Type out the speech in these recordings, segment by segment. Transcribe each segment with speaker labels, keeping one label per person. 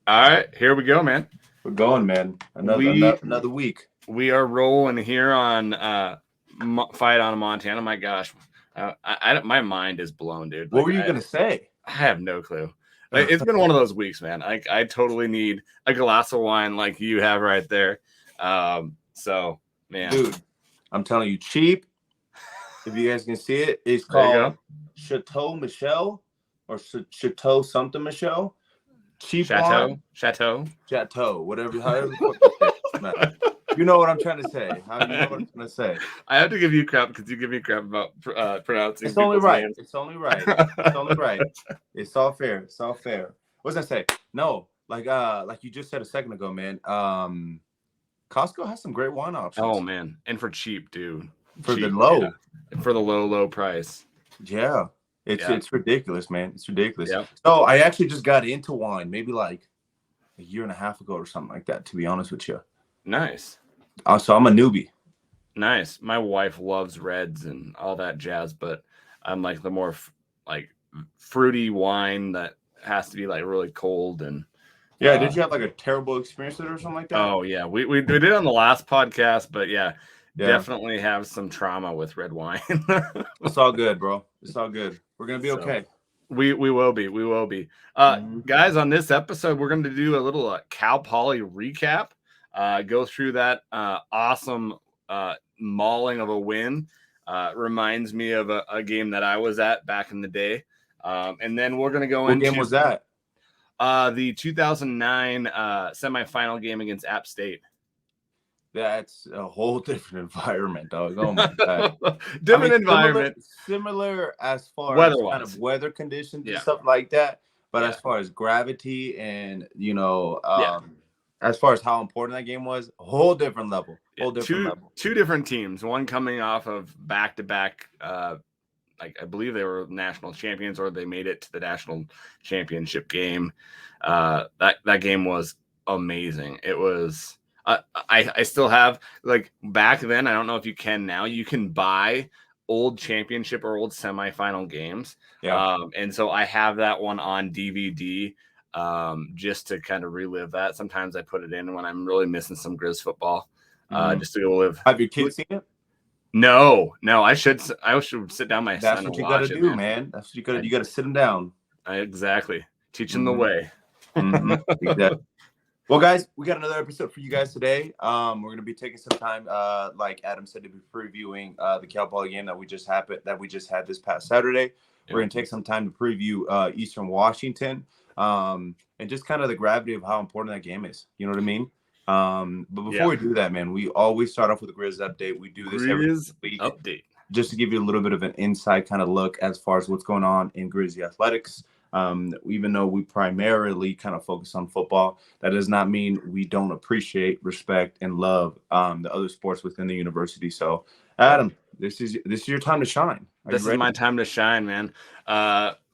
Speaker 1: All right, here we go, man.
Speaker 2: We're going, man. Another week.
Speaker 1: We are rolling here on Fight on Montana. My gosh, my mind is blown, dude.
Speaker 2: What were you gonna say?
Speaker 1: I have no clue. It's been one of those weeks, man. I totally need a glass of wine like you have right there. So, man,
Speaker 2: dude, I'm telling you, cheap. If you guys can see it, it's
Speaker 1: There you
Speaker 2: called Chateau Michel or Chateau something Michel. Cheap wine.
Speaker 1: Chateau,
Speaker 2: whatever. However, you know what I'm trying to say. You know what I'm trying to say.
Speaker 1: I have to give you crap because you give me crap about pronouncing.
Speaker 2: It's only right.
Speaker 1: Names.
Speaker 2: It's only right. It's only right. It's all fair. It's all fair. What was I say? No, like you just said a second ago, man. Costco has some great wine options.
Speaker 1: Oh man, and for cheap, dude.
Speaker 2: For the low.
Speaker 1: For the low price.
Speaker 2: Yeah. It's ridiculous, man. It's ridiculous.
Speaker 1: Yeah.
Speaker 2: So I actually just got into wine maybe like a year and a half ago or something like that, to be honest with you.
Speaker 1: Nice.
Speaker 2: So I'm a newbie.
Speaker 1: Nice. My wife loves reds and all that jazz, but I'm like the more fruity wine that has to be like really cold and.
Speaker 2: Yeah. Did you have like a terrible experience with it or something like that?
Speaker 1: Oh yeah, we did it on the last podcast, but yeah. Definitely have some trauma with red wine.
Speaker 2: It's all good, bro. It's all good. We're gonna be okay.
Speaker 1: We will be. We will be. Guys, on this episode, we're going to do a little Cal Poly recap. Go through that awesome mauling of a win. Reminds me of a game that I was at back in the day. And then we're going to go into.
Speaker 2: What game was that?
Speaker 1: The 2009 semifinal game against App State.
Speaker 2: That's a whole different environment, dog. Oh my god,
Speaker 1: different environment.
Speaker 2: Similar as far
Speaker 1: weather-wise.
Speaker 2: As kind of weather conditions and stuff like that. But as far as gravity and as far as how important that game was, a whole different level.
Speaker 1: Two different teams. One coming off of back-to-back. I believe they were national champions, or they made it to the national championship game. That game was amazing. It was. I still have, like, back then, I don't know if you can now, you can buy old championship or old semifinal games.
Speaker 2: Yeah.
Speaker 1: And so I have that one on DVD just to kind of relive that. Sometimes I put it in when I'm really missing some Grizz football just to go live.
Speaker 2: Have your kids seen it?
Speaker 1: No. I should sit down my
Speaker 2: That's
Speaker 1: son
Speaker 2: what
Speaker 1: and
Speaker 2: you
Speaker 1: watch
Speaker 2: got to
Speaker 1: it,
Speaker 2: do, man. That's what you got to do. You got to sit them down.
Speaker 1: Exactly. Teach them the way.
Speaker 2: Exactly. Well, guys, we got another episode for you guys today. We're going to be taking some time, like Adam said, to be previewing the Cal Poly game that we just had this past Saturday. We're going to take some time to preview Eastern Washington and just kind of the gravity of how important that game is. You know what I mean? But before we do that, man, we always start off with a Grizz update. We do this every week
Speaker 1: update
Speaker 2: just to give you a little bit of an inside kind of look as far as what's going on in Grizzly athletics. Even though we primarily kind of focus on football, that does not mean we don't appreciate, respect, and love the other sports within the university. So, Adam, this is your time to shine.
Speaker 1: This is my time to shine, man.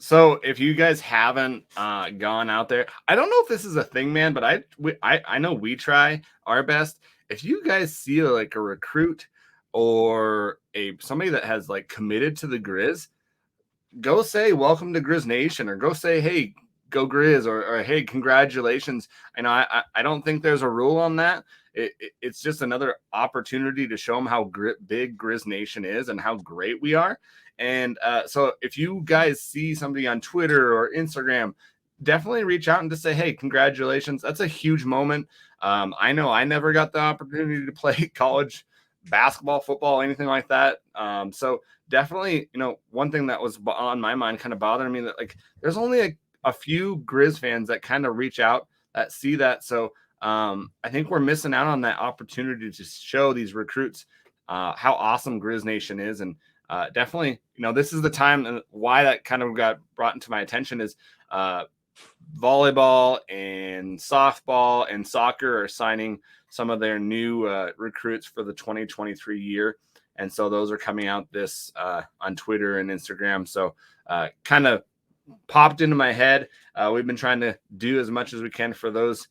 Speaker 1: So if you guys haven't gone out there, I don't know if this is a thing, man, but I know we try our best. If you guys see like a recruit or somebody that has like committed to the Grizz, go say welcome to Grizz Nation, or go say, hey, go Grizz, or hey, congratulations. I don't think there's a rule on that. It's just another opportunity to show them how big Grizz Nation is and how great we are. And so if you guys see somebody on Twitter or Instagram, definitely reach out and just say, hey, congratulations. That's a huge moment. I know I never got the opportunity to play college basketball, football, anything like that. So definitely, one thing that was on my mind kind of bothering me, that like there's only a few Grizz fans that kind of reach out that see that. So I think we're missing out on that opportunity to show these recruits how awesome Grizz Nation is. And definitely, this is the time, and why that kind of got brought into my attention is volleyball and softball and soccer are signing some of their new recruits for the 2023 year. And so those are coming out this on Twitter and Instagram. So kind of popped into my head. We've been trying to do as much as we can for those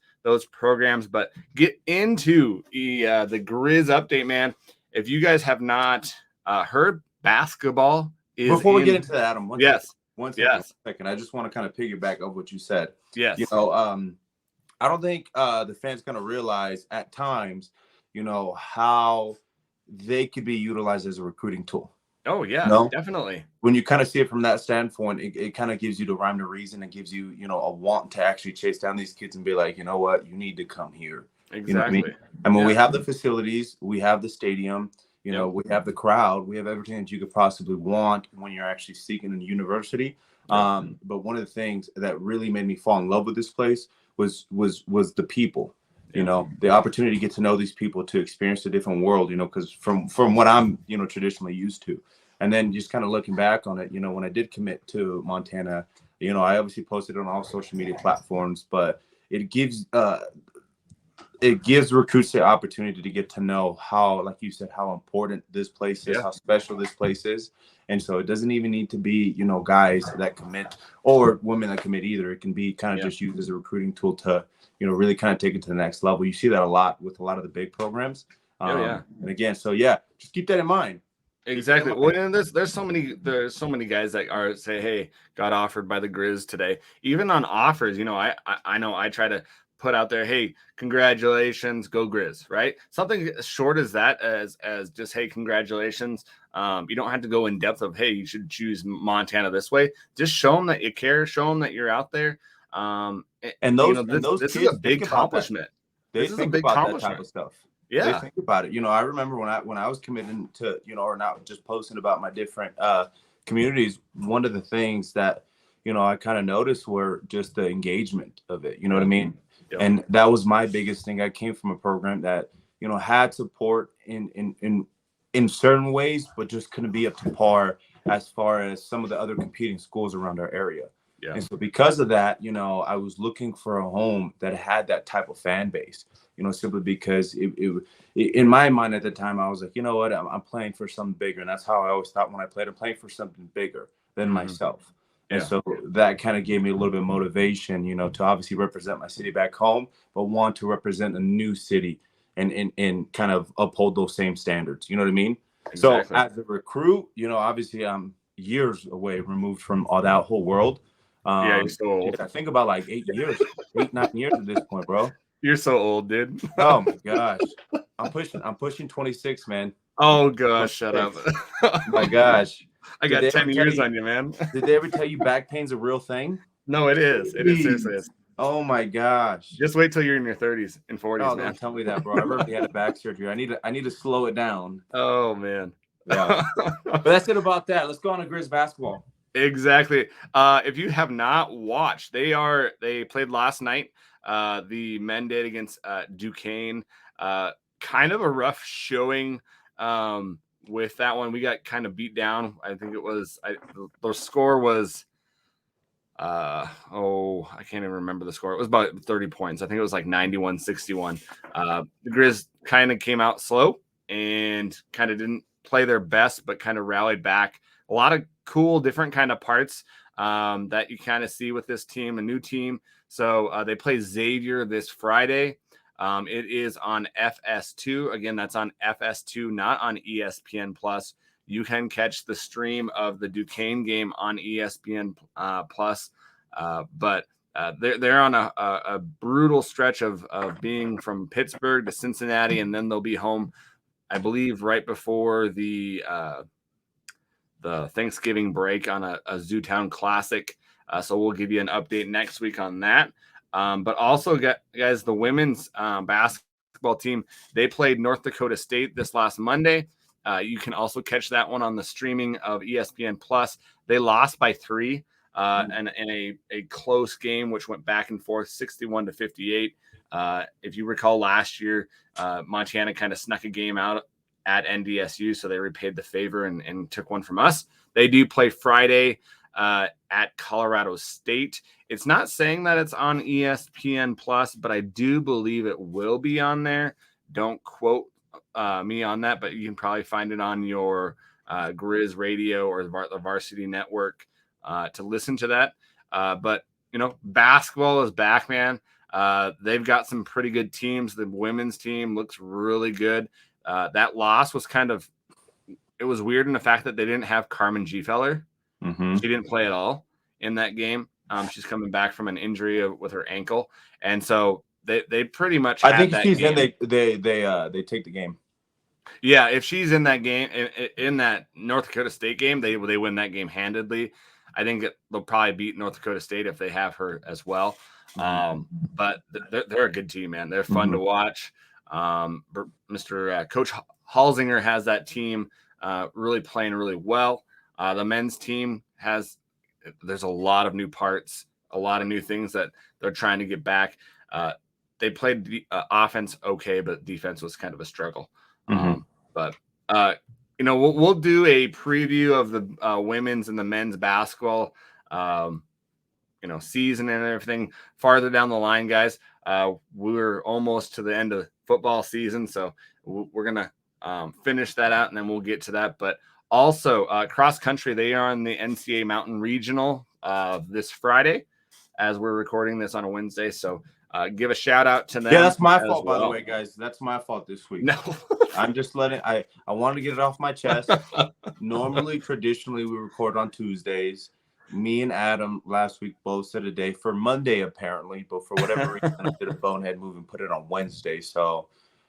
Speaker 1: programs, but get into the Grizz update, man. If you guys have not heard, basketball is
Speaker 2: before we get into that, Adam. One second.
Speaker 1: Yes.
Speaker 2: I just want to kind of piggyback off what you said.
Speaker 1: Yes.
Speaker 2: I don't think the fans gonna realize at times, how they could be utilized as a recruiting tool.
Speaker 1: Oh yeah,
Speaker 2: No,
Speaker 1: definitely.
Speaker 2: when you kind of see it from that standpoint, it kind of gives you the rhyme to reason. It gives you, a want to actually chase down these kids and be like, you know what, you need to come here. You know what I mean?
Speaker 1: Exactly.
Speaker 2: And when we
Speaker 1: Yeah.
Speaker 2: have the facilities, we have the stadium,
Speaker 1: Yep.
Speaker 2: we have the crowd, we have everything that you could possibly want when you're actually seeking a university.
Speaker 1: Yep.
Speaker 2: But one of the things that really made me fall in love with this place was the people.
Speaker 1: Yeah.
Speaker 2: The opportunity to get to know these people, to experience a different world. Because from what I'm traditionally used to. And then just kind of looking back on it, when I did commit to Montana, I obviously posted on all social media platforms, but it gives recruits the opportunity to get to know how, like you said, how important this place is,
Speaker 1: Yeah.
Speaker 2: how special this place is. And so it doesn't even need to be, guys that commit or women that commit either. It can be kind of
Speaker 1: Yeah.
Speaker 2: just used as a recruiting tool to, really kind of take it to the next level. You see that a lot with a lot of the big programs.
Speaker 1: Oh yeah.
Speaker 2: And again, so yeah, just keep that in mind.
Speaker 1: Exactly. Well, and there's so many guys that are say, hey, got offered by the Grizz today. Even on offers, I know I try to put out there, hey, congratulations, go Grizz, right? Something as short as that, as just hey, congratulations. You don't have to go in depth of hey, you should choose Montana this way. Just show them that you care, show them that you're out there.
Speaker 2: And those
Speaker 1: this is a
Speaker 2: kids
Speaker 1: big
Speaker 2: think about that.
Speaker 1: accomplishment.
Speaker 2: They
Speaker 1: This is a
Speaker 2: think
Speaker 1: big
Speaker 2: about that type
Speaker 1: accomplishment.
Speaker 2: of stuff. They
Speaker 1: Yeah.
Speaker 2: think about it. I remember when I was committing to, or not just posting about my different communities, one of the things that, I kind of noticed were just the engagement of it. You know what I mean?
Speaker 1: Yep.
Speaker 2: And that was my biggest thing. I came from a program that, had support in certain ways, but just couldn't be up to par as far as some of the other competing schools around our area.
Speaker 1: Yeah.
Speaker 2: And so because of that, I was looking for a home that had that type of fan base, simply because in my mind at the time, I was like, you know what, I'm playing for something bigger. And that's how I always thought when I played, I'm playing for something bigger than myself. And
Speaker 1: Yeah.
Speaker 2: so that kind of gave me a little bit of motivation, to obviously represent my city back home, but want to represent a new city and kind of uphold those same standards. You know what I mean?
Speaker 1: Exactly.
Speaker 2: So as a recruit, obviously I'm years away removed from all that whole world.
Speaker 1: Yeah, you're so old.
Speaker 2: I think about like 8 years, 9 years at this point, bro.
Speaker 1: You're so old, dude.
Speaker 2: Oh my gosh. I'm pushing 26, man.
Speaker 1: Oh gosh, shut up.
Speaker 2: My gosh.
Speaker 1: I
Speaker 2: Did
Speaker 1: got
Speaker 2: they
Speaker 1: 10
Speaker 2: ever
Speaker 1: years on you, man.
Speaker 2: Did they ever tell you back pain's a real thing?
Speaker 1: No, it is. It is. Seriously is.
Speaker 2: Oh my gosh.
Speaker 1: Just wait till you're in your 30s and 40s,
Speaker 2: Oh,
Speaker 1: man.
Speaker 2: don't tell me that, bro. I've already had a back surgery. I need to slow it down.
Speaker 1: Oh man.
Speaker 2: Yeah. But that's it about that. Let's go on to Grizz basketball.
Speaker 1: Exactly. If you have not watched, they played last night. The men did against Duquesne. Kind of a rough showing with that one. We got kind of beat down. I think it was the score was I can't even remember the score. It was about 30 points. I think it was like 91-61. The Grizz kind of came out slow and kind of didn't play their best, but kind of rallied back. A lot of cool, different kind of parts that you kind of see with this team, a new team. So they play Xavier this Friday. It is on FS2. Again, that's on FS2, not on ESPN Plus. You can catch the stream of the Duquesne game on ESPN Plus, but they're on a brutal stretch of being from Pittsburgh to Cincinnati, and then they'll be home, I believe, right before the Thanksgiving break on a Zootown Classic. So we'll give you an update next week on that. But also, guys, the women's basketball team, they played North Dakota State this last Monday. You can also catch that one on the streaming of ESPN Plus. They lost by 3 in a close game, which went back and forth, 61-58. If you recall last year, Montana kind of snuck a game out at NDSU, so they repaid the favor and took one from us. They do play Friday at Colorado State. It's not saying that it's on ESPN Plus, but I do believe it will be on there. Don't quote me on that, but you can probably find it on your Grizz radio or the Varsity Network to listen to that. But basketball is back, man. They've got some pretty good teams. The women's team looks really good. That loss was it was weird in the fact that they didn't have Carmen Gfeller.
Speaker 2: Mm-hmm.
Speaker 1: She didn't play at all in that game. She's coming back from an injury with her ankle. And so they pretty much
Speaker 2: I
Speaker 1: had
Speaker 2: think if
Speaker 1: that
Speaker 2: she's
Speaker 1: game.
Speaker 2: in, they take the game.
Speaker 1: Yeah, if she's in that game, in that North Dakota State game, they win that game handedly. I think they'll probably beat North Dakota State if they have her as well. But they're a good team, man. They're fun to watch. Mr. Coach Halsinger has that team really playing really well. The men's team there's a lot of new parts, a lot of new things that they're trying to get back. They played the offense okay, but defense was kind of a struggle. But we'll do a preview of the women's and the men's basketball season and everything farther down the line, guys. We're almost to the end of football season, so we're gonna finish that out and then we'll get to that. But also cross country, they are on the NCAA Mountain Regional this Friday as we're recording this on a Wednesday, so give a shout out to them.
Speaker 2: Yeah, that's my fault, by the way, guys. That's my fault this week.
Speaker 1: No.
Speaker 2: I'm just I wanted to get it off my chest. Normally, traditionally, we record on Tuesdays. Me and Adam last week both set a day for Monday, apparently, but for whatever reason, I did a bonehead move and put it on Wednesday. So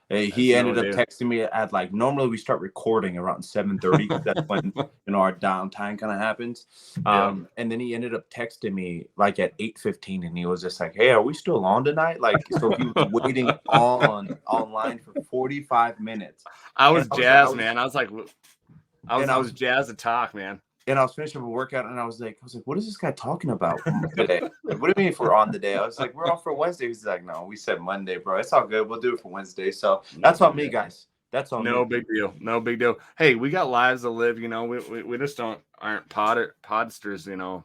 Speaker 2: he ended up texting me at normally we start recording around 7:30. That's when our downtime kind of happens. And then he ended up texting me like at 8:15, and he was just like, "Hey, are we still on tonight?" So he was waiting online for 45 minutes.
Speaker 1: I was jazzed, man. I was jazzed to talk, man.
Speaker 2: And I was finishing a workout, and I was like, what is this guy talking about today? Like, what do you mean if we're on the day? I was like, we're on for Wednesday. He's like, no, we said Monday, bro. It's all good. We'll do it for Wednesday. So that's on me, guys. That's on me.
Speaker 1: No big deal. No big deal. Hey, we got lives to live. We just aren't podsters.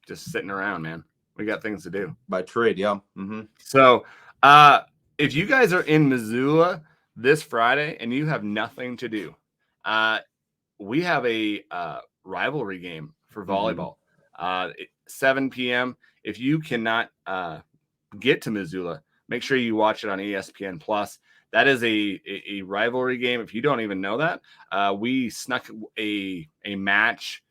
Speaker 1: Just sitting around, man. We got things to do
Speaker 2: by trade. Yeah.
Speaker 1: So, if you guys are in Missoula this Friday and you have nothing to do, we have a rivalry game for volleyball. 7 p.m. If you cannot get to Missoula, make sure you watch it on ESPN Plus. That is a rivalry game. If you don't even know that, we snuck a match.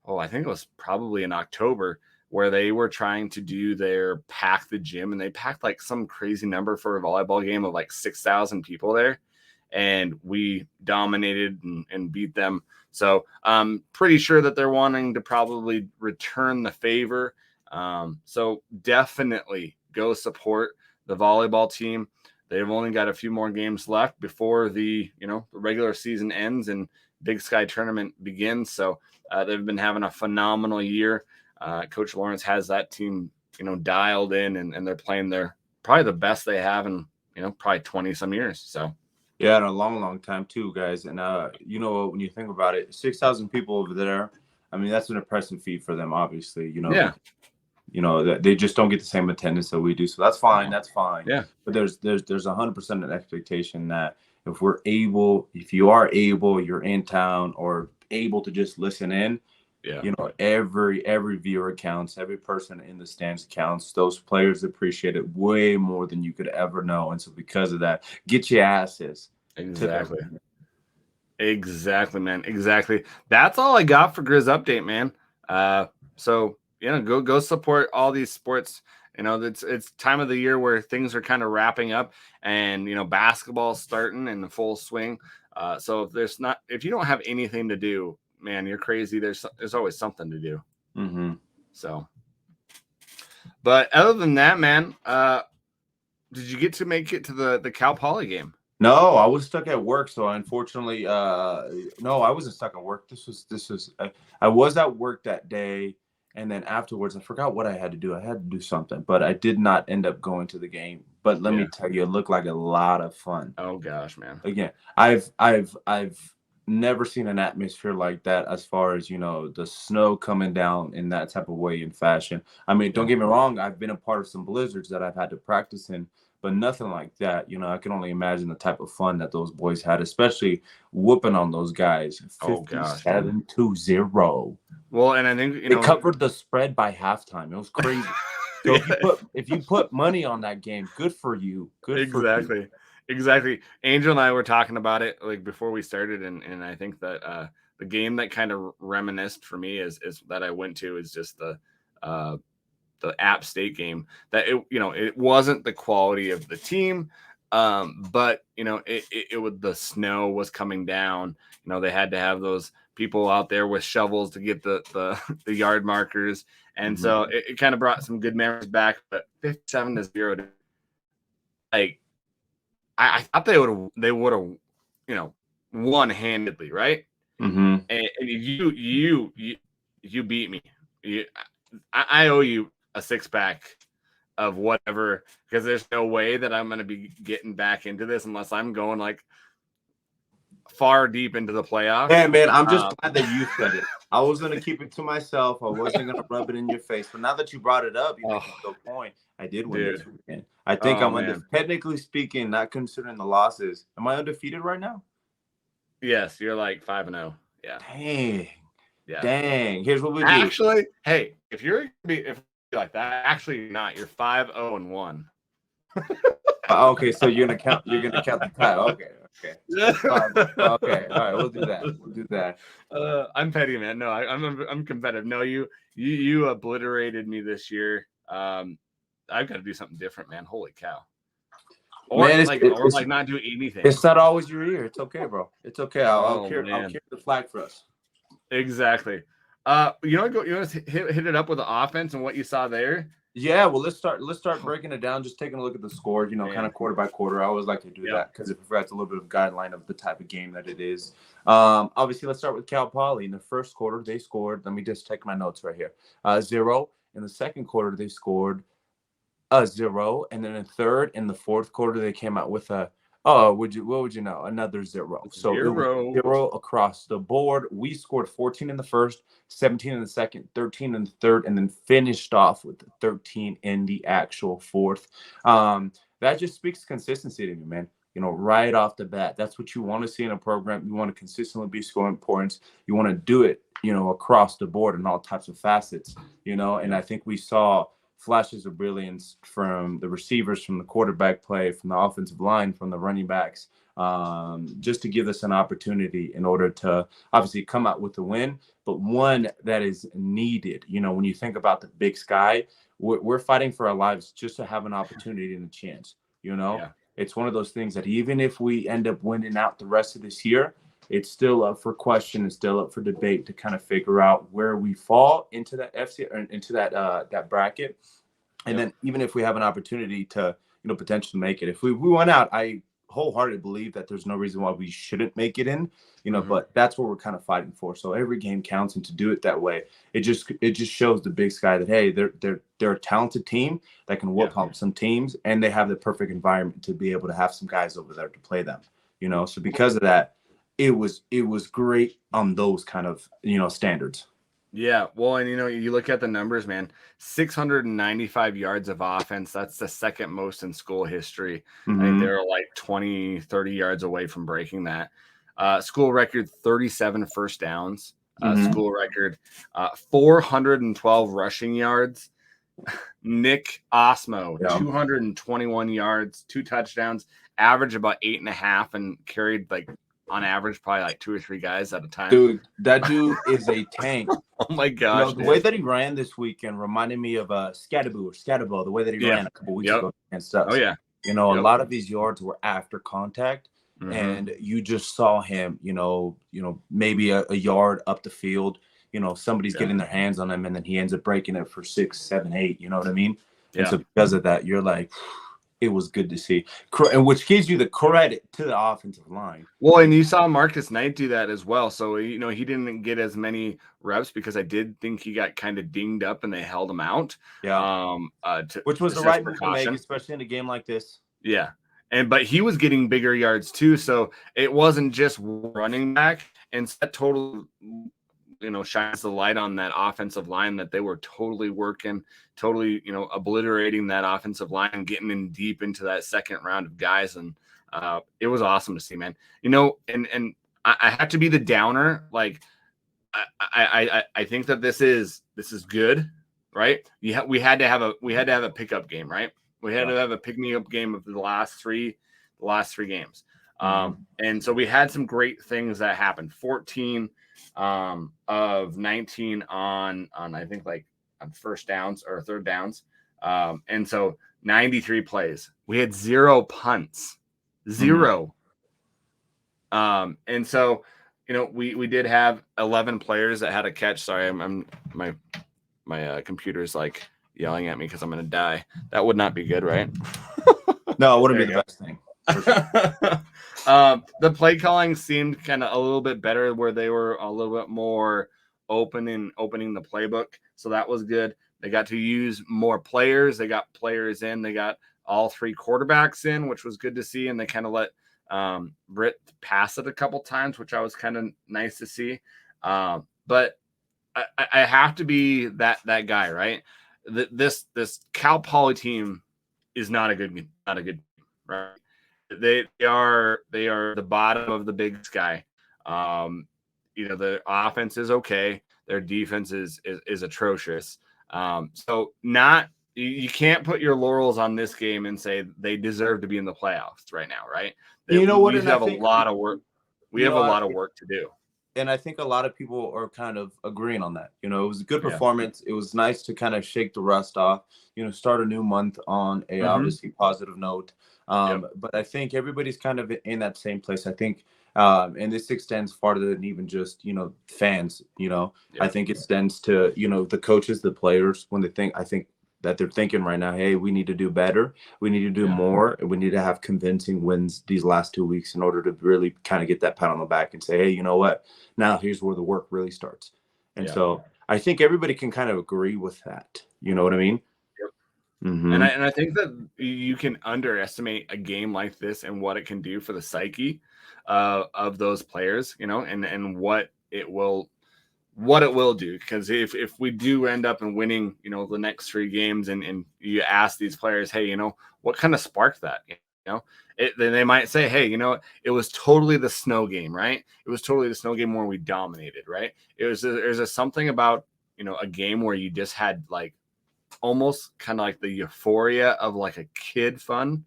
Speaker 1: I think it was probably in October, where they were trying to do their pack the gym, and they packed like some crazy number for a volleyball game of like 6,000 people there. And we dominated and beat them. So I'm pretty sure that they're wanting to probably return the favor. So definitely go support the volleyball team. They've only got a few more games left before the regular season ends and Big Sky tournament begins. So they've been having a phenomenal year. Coach Lawrence has that team, dialed in, and they're playing probably the best they have in, probably 20 some years. So.
Speaker 2: Yeah, in a long, long time too, guys. And when you think about it, 6,000 people over there. I mean, that's an impressive feat for them, obviously.
Speaker 1: Yeah.
Speaker 2: That they just don't get the same attendance that we do, so that's fine. That's fine.
Speaker 1: Yeah.
Speaker 2: But there's 100% an expectation that if you are able, you're in town or able to just listen in.
Speaker 1: Yeah.
Speaker 2: Every viewer counts. Every person in the stands counts. Those players appreciate it way more than you could ever know. And so because of that, get your asses.
Speaker 1: Exactly, man. Exactly. That's all I got for Grizz Update, man. So go support all these sports. It's time of the year where things are kind of wrapping up, and basketball's starting in the full swing. So if you don't have anything to do, man, you're crazy. There's always something to do. So, but other than that, man, did you get to make it to the Cal Poly game?
Speaker 2: No, I was stuck at work. So unfortunately, no, I wasn't stuck at work. I was at work that day. And then afterwards, I forgot what I had to do. I had to do something, but I did not end up going to the game. But let me tell you, it looked like a lot of fun.
Speaker 1: Oh gosh, man.
Speaker 2: Again, I've never seen an atmosphere like that as far as, the snow coming down in that type of way and fashion. I mean, don't get me wrong. I've been a part of some blizzards that I've had to practice in, but nothing like that. I can only imagine the type of fun that those boys had, especially whooping on those guys. 57-0.
Speaker 1: Well, and I think
Speaker 2: they covered the spread by halftime. It was crazy. So if you put money on that game, good for you.
Speaker 1: Exactly. Angel and I were talking about it like before we started, and I think that the game that kind of reminisced for me is that I went to is just the App State game that it wasn't the quality of the team, but it would the snow was coming down. They had to have those people out there with shovels to get the yard markers, and so it kind of brought some good memories back. But 57-0, like I thought they would have won handedly, right? And you beat me. I owe you a 6-pack of whatever, because there's no way that I'm going to be getting back into this unless I'm going like far deep into the playoffs.
Speaker 2: Yeah, man, I'm just glad that you said it. I was going to keep it to myself. I wasn't going to rub it in your face. But now that you brought it up, you make a good point. I did win this weekend. I think I'm technically speaking, not considering the losses. Am I undefeated right now?
Speaker 1: Yes, you're like 5-0. Yeah.
Speaker 2: Dang.
Speaker 1: Yeah.
Speaker 2: Dang. Here's what we do.
Speaker 1: Actually, hey, if you're like that, actually not. You're 5-0-1.
Speaker 2: Okay, so you're gonna count the tie. Okay. Okay. All right, we'll do that.
Speaker 1: I'm petty, man. No, I'm competitive. No, you obliterated me this year. I've got to do something different, man. Holy cow. Or man, like not do anything.
Speaker 2: It's not always your year. It's okay, bro. It's okay. I'll carry the flag for us.
Speaker 1: Exactly. You want to hit it up with the offense and what you saw there?
Speaker 2: Yeah, well, let's start breaking it down. Just taking a look at the score, kind of quarter by quarter. I always like to do that because it provides a little bit of guideline of the type of game that it is. Obviously, let's start with Cal Poly. In the first quarter, they scored. Let me just take my notes right here. 0. In the second quarter, they scored 0, and then in third and the fourth quarter, they came out with what would you know? Another 0. So
Speaker 1: 0.
Speaker 2: It was 0 across the board. We scored 14 in the first, 17 in the second, 13 in the third, and then finished off with 13 in the actual fourth. That just speaks consistency to me, man. Right off the bat, that's what you want to see in a program. You want to consistently be scoring points. You want to do it, across the board in all types of facets, and I think we saw flashes of brilliance from the receivers, from the quarterback play, from the offensive line, from the running backs, just to give us an opportunity in order to obviously come out with a win, but one that is needed. When you think about the Big Sky, we're fighting for our lives just to have an opportunity and a chance. It's one of those things that even if we end up winning out the rest of this year, it's still up for question. It's still up for debate to kind of figure out where we fall into that FC or into that bracket. And then even if we have an opportunity to, potentially make it, if we went out, I wholeheartedly believe that there's no reason why we shouldn't make it in, but that's what we're kind of fighting for. So every game counts, and to do it that way, it just shows the Big Sky that, hey, they're a talented team that can whoop up some teams, and they have the perfect environment to be able to have some guys over there to play them, So because of that, it was great on those kind of, standards.
Speaker 1: Yeah. Well, and you look at the numbers, man, 695 yards of offense. That's the second most in school history. I think they were like 20, 30 yards away from breaking that. School record 37 first downs. School record 412 rushing yards. Nick Osmo, 221 yards, 2 touchdowns, average about 8.5, and carried like on average probably like 2 or 3 guys at a time.
Speaker 2: Dude, that dude is a tank.
Speaker 1: Oh my gosh.
Speaker 2: The way that he ran this weekend reminded me of Scatabo, the way that he ran a couple weeks ago against us.
Speaker 1: Oh yeah.
Speaker 2: A lot of his yards were after contact, and you just saw him, maybe a yard up the field, somebody's getting their hands on him, and then he ends up breaking it for 6, 7, 8, you know what I mean? And so because of that, you're like, it was good to see, and which gives you the credit to the offensive line.
Speaker 1: Well, and you saw Marcus Knight do that as well. So, he didn't get as many reps because I did think he got kind of dinged up and they held him out.
Speaker 2: Yeah. Which was the right move to make, especially in a game like this.
Speaker 1: Yeah. But he was getting bigger yards too. So it wasn't just running back, and that totally, shines the light on that offensive line that they were totally working, totally, obliterating that offensive line and getting in deep into that second round of guys. And it was awesome to see, man. And I have to be the downer. Like, I think that this is good, right? We had to have a pickup game, right? We had to have a pick-me-up game of the last three games. And so we had some great things that happened. 14 of 19 on I think like first downs or third downs. And so 93 plays. We had 0 punts. 0. And so, we did have 11 players that had a catch. Sorry, I'm my computer's like yelling at me because I'm going to die. That would not be good, right?
Speaker 2: No, it wouldn't be the best thing. For
Speaker 1: sure. The play calling seemed kind of a little bit better, where they were a little bit more open in opening the playbook. So that was good. They got to use more players. They got players in. They got all 3 quarterbacks in, which was good to see. And they kind of let Britt pass it a couple times, which I was kind of nice to see. But I have to be that guy, right? This Cal Poly team is not a good team, right? They are the bottom of the big sky. The offense is okay. Their defense is atrocious. So you can't put your laurels on this game and say they deserve to be in the playoffs right now, right?
Speaker 2: You know what?
Speaker 1: We have a lot of work. We have a lot of work to do.
Speaker 2: And I think a lot of people are kind of agreeing on that. It was a good performance. It was nice to kind of shake the rust off, start a new month on a obviously positive note. But I think everybody's kind of in that same place. I think, and this extends farther than even just, fans, I think it extends to, the coaches, the players, when I think that they're thinking right now, hey, we need to do better. We need to do more. And we need to have convincing wins these last 2 weeks in order to really kind of get that pat on the back and say, hey, you know what? Now here's where the work really starts. And so I think everybody can kind of agree with that. You know what I mean?
Speaker 1: Yep. And I think that you can underestimate a game like this and what it can do for the psyche of those players, and what it will do. Because if we do end up in winning, the next 3 games, and you ask these players, hey, what kind of sparked that? Then they might say, hey, it was totally the snow game, right? It was totally the snow game where we dominated, right? There's something about, a game where you just had like almost kind of like the euphoria of like a kid fun.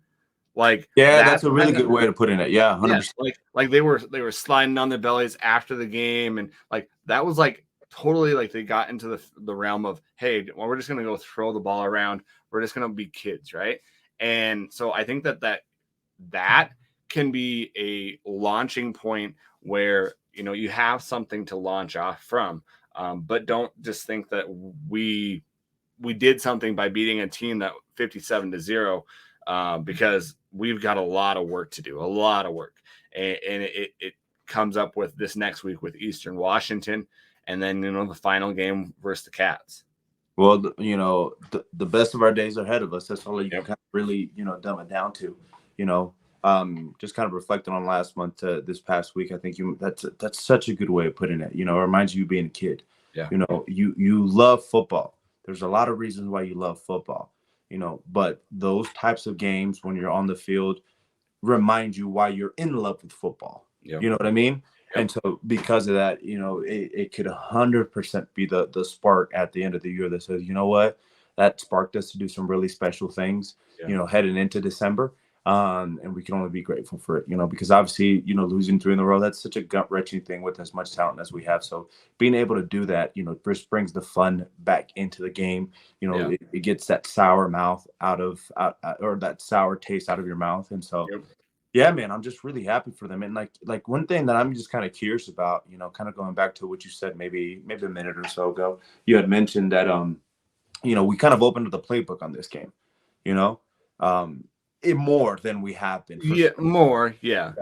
Speaker 1: Like,
Speaker 2: that's a really good way to put it. Yeah, 100%.
Speaker 1: Like they were sliding on their bellies after the game, and like that was like totally like they got into the realm of, hey, well, we're just gonna go throw the ball around. We're just gonna be kids, right? And so I think that can be a launching point where you have something to launch off from, but don't just think that we did something by beating a team that 57-0, because we've got a lot of work to do, and it comes up with this next week with Eastern Washington, and then the final game versus the Cats.
Speaker 2: Well, the best of our days are ahead of us. That's all you can kind of really dumb it down to. Just kind of reflecting on last month to this past week. I think that's such a good way of putting it. It reminds you of being a kid.
Speaker 1: Yeah.
Speaker 2: You love football. There's a lot of reasons why you love football. But those types of games when you're on the field remind you why you're in love with football.
Speaker 1: Yep.
Speaker 2: You know what I mean? Yep. And so because of that, it could 100% be the spark at the end of the year that says, you know what, that sparked us to do some really special things, heading into December. And we can only be grateful for it, because obviously, losing 3 in a row, that's such a gut-wrenching thing with as much talent as we have. So being able to do that, just brings the fun back into the game. It gets that sour mouth or that sour taste out of your mouth. And so, yeah, man, I'm just really happy for them. And like one thing that I'm just kind of curious about, kind of going back to what you said, maybe a minute or so ago, you had mentioned that, we kind of opened the playbook on this game, more than we have been.
Speaker 1: More. Yeah.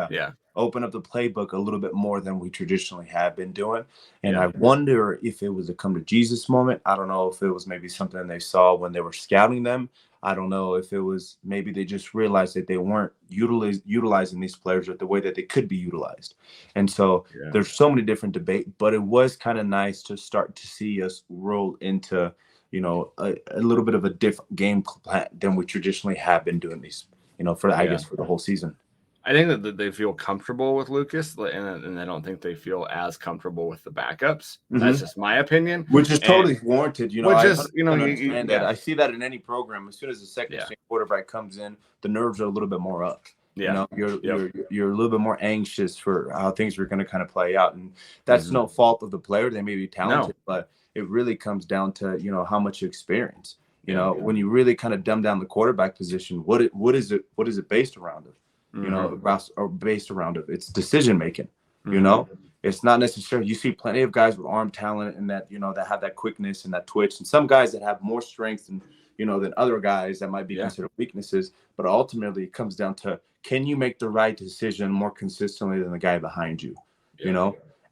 Speaker 2: Open up the playbook a little bit more than we traditionally have been doing. And I wonder if it was a come to Jesus moment. I don't know if it was maybe something they saw when they were scouting them. I don't know if it was maybe they just realized that they weren't utilizing these players the way that they could be utilized. And so there's so many different debates, but it was kind of nice to start to see us roll into a little bit of a different game plan than we traditionally have been doing these, I guess for the whole season.
Speaker 1: I think that they feel comfortable with Lucas, and I don't think they feel as comfortable with the backups. That's just my opinion,
Speaker 2: which is totally warranted.
Speaker 1: I
Speaker 2: understand that. I see that in any program. As soon as the second string quarterback comes in, the nerves are a little bit more up.
Speaker 1: Yeah.
Speaker 2: You're a little bit more anxious for how things are going to kind of play out, and that's no fault of the player. They may be talented, but it really comes down to, how much experience.
Speaker 1: Yeah.
Speaker 2: When you really kind of dumb down the quarterback position, what is it based around of? Or based around of its decision making. It's not necessarily, you see plenty of guys with arm talent and that, that have that quickness and that twitch, and some guys that have more strength than other guys that might be considered weaknesses. But ultimately it comes down to, can you make the right decision more consistently than the guy behind you?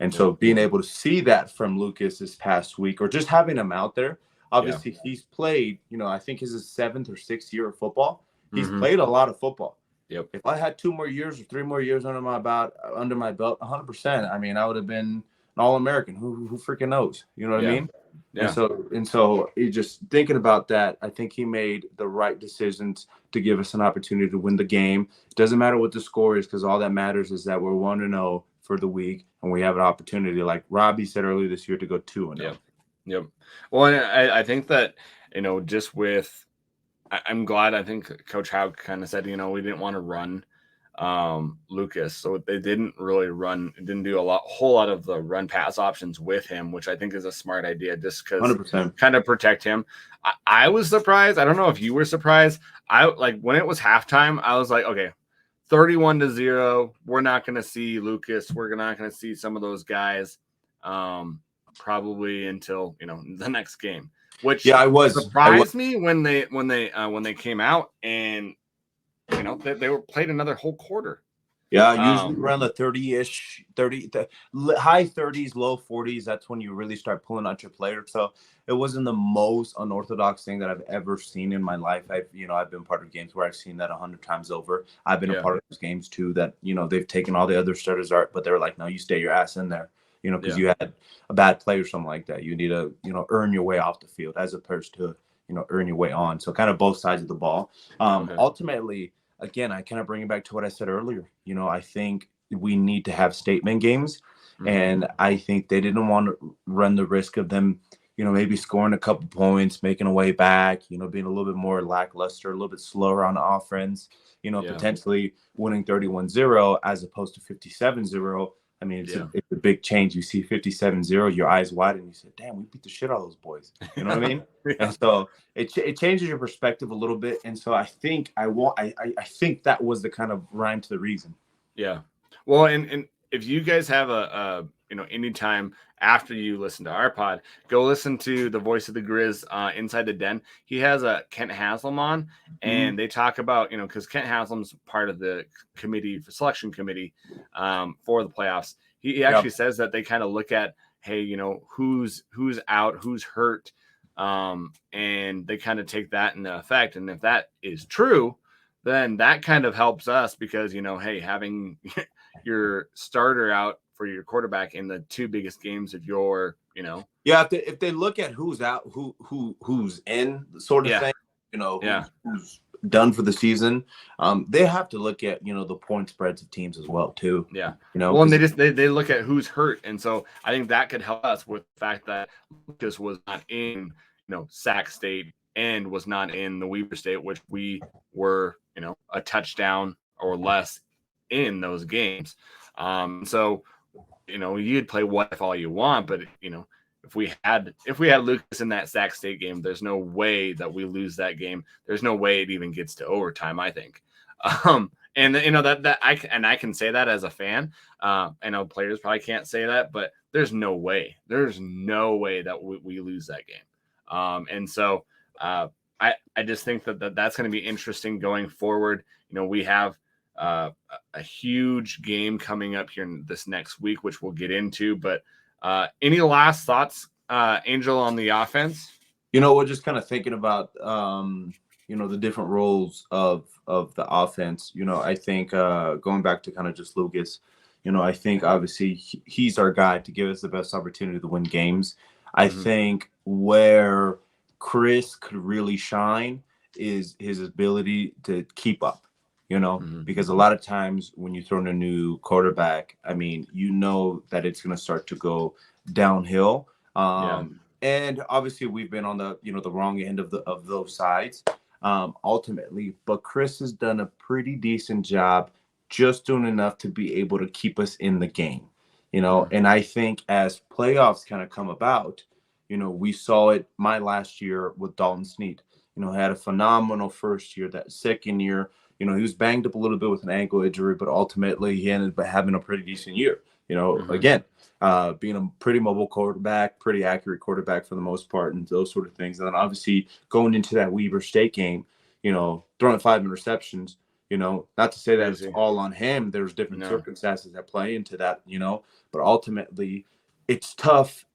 Speaker 2: And so being able to see that from Lucas this past week, or just having him out there, obviously he's played, I think his 7th or 6th year of football. He's played a lot of football.
Speaker 1: Yep.
Speaker 2: If I had 2 more years or 3 more years under my belt, 100%. I mean, I would have been an All-American. Who freaking knows? You know what I mean? Yeah. And so just thinking about that, I think he made the right decisions to give us an opportunity to win the game. It doesn't matter what the score is, because all that matters is that we're 1-0 for the week, and we have an opportunity, like Robbie said earlier this year, to go 2-0.
Speaker 1: Yep. Well, I think that, just with, I'm glad, I think Coach Howe kind of said, we didn't want to run Lucas, so they didn't do a whole lot of the run pass options with him, which I think is a smart idea, just because kind of protect him. I was surprised. I don't know if you were surprised. When it was halftime, I was like, okay, 31-0. We're not going to see Lucas. We're not going to see some of those guys probably until the next game. Which surprised me when they came out, and they were played another whole quarter.
Speaker 2: Yeah, usually around the 30-ish, the high 30s, low 40s. That's when you really start pulling out your player. So it wasn't the most unorthodox thing that I've ever seen in my life. I've been part of games where I've seen that 100 times over. I've been a part of those games too that they've taken all the other starters out, but they're like, no, you stay your ass in there. Because you had a bad play or something like that. You need to earn your way off the field as opposed to earn your way on. So kind of both sides of the ball. Ultimately, again, I kind of bring it back to what I said earlier. I think we need to have statement games. And I think they didn't want to run the risk of them, maybe scoring a couple points, making a way back, being a little bit more lackluster, a little bit slower on offense, potentially winning 31-0 as opposed to 57-0. I mean, it's a big change. You see 57-0, your eyes widen, and you say, damn, we beat the shit out of those boys. You know what I mean? And so it changes your perspective a little bit. And so I think I think that was the kind of rhyme to the reason.
Speaker 1: Yeah. Well, and if you guys have anytime after you listen to our pod, go listen to the Voice of the Grizz Inside the Den. He has a Kent Haslam on, and they talk about, because Kent Haslam's part of the selection committee for the playoffs. He actually says that they kind of look at, hey, who's out, who's hurt, and they kind of take that into effect. And if that is true, then that kind of helps us because, hey, having your starter out for your quarterback in the 2 biggest games of your,
Speaker 2: if they look at who's out, who's in, sort of thing, who's done for the season, they have to look at the point spreads of teams as well too.
Speaker 1: Well, and they look at who's hurt, and so I think that could help us with the fact that Lucas was not in Sac State and was not in the Weber State, which we were a touchdown or less in those games. So you'd play what if all you want, but if we had Lucas in that Sac State game, there's no way that we lose that game. There's no way it even gets to overtime, I think. And I can say that as a fan. I know players probably can't say that, but there's no way that we lose that game. And so I just think that that's going to be interesting going forward. We have a huge game coming up here in this next week, which we'll get into. But any last thoughts, Angel, on the offense?
Speaker 2: We're just kind of thinking about the different roles of the offense. I think going back to kind of just Lucas, I think obviously he's our guy to give us the best opportunity to win games. I think where Chris could really shine is his ability to keep up. Because a lot of times when you throw in a new quarterback, I mean, that it's going to start to go downhill. And obviously we've been on the, the wrong end of those sides ultimately, but Chris has done a pretty decent job just doing enough to be able to keep us in the game, and I think as playoffs kind of come about, We saw it my last year with Dalton Snead. Had a phenomenal first year. That second year, he was banged up a little bit with an ankle injury, but ultimately he ended up having a pretty decent year. Again, being a pretty mobile quarterback, pretty accurate quarterback for the most part, and those sort of things. And then obviously going into that Weber State game, throwing 5 interceptions. Not to say that it's all on him. There's different circumstances that play into that. But ultimately, it's tough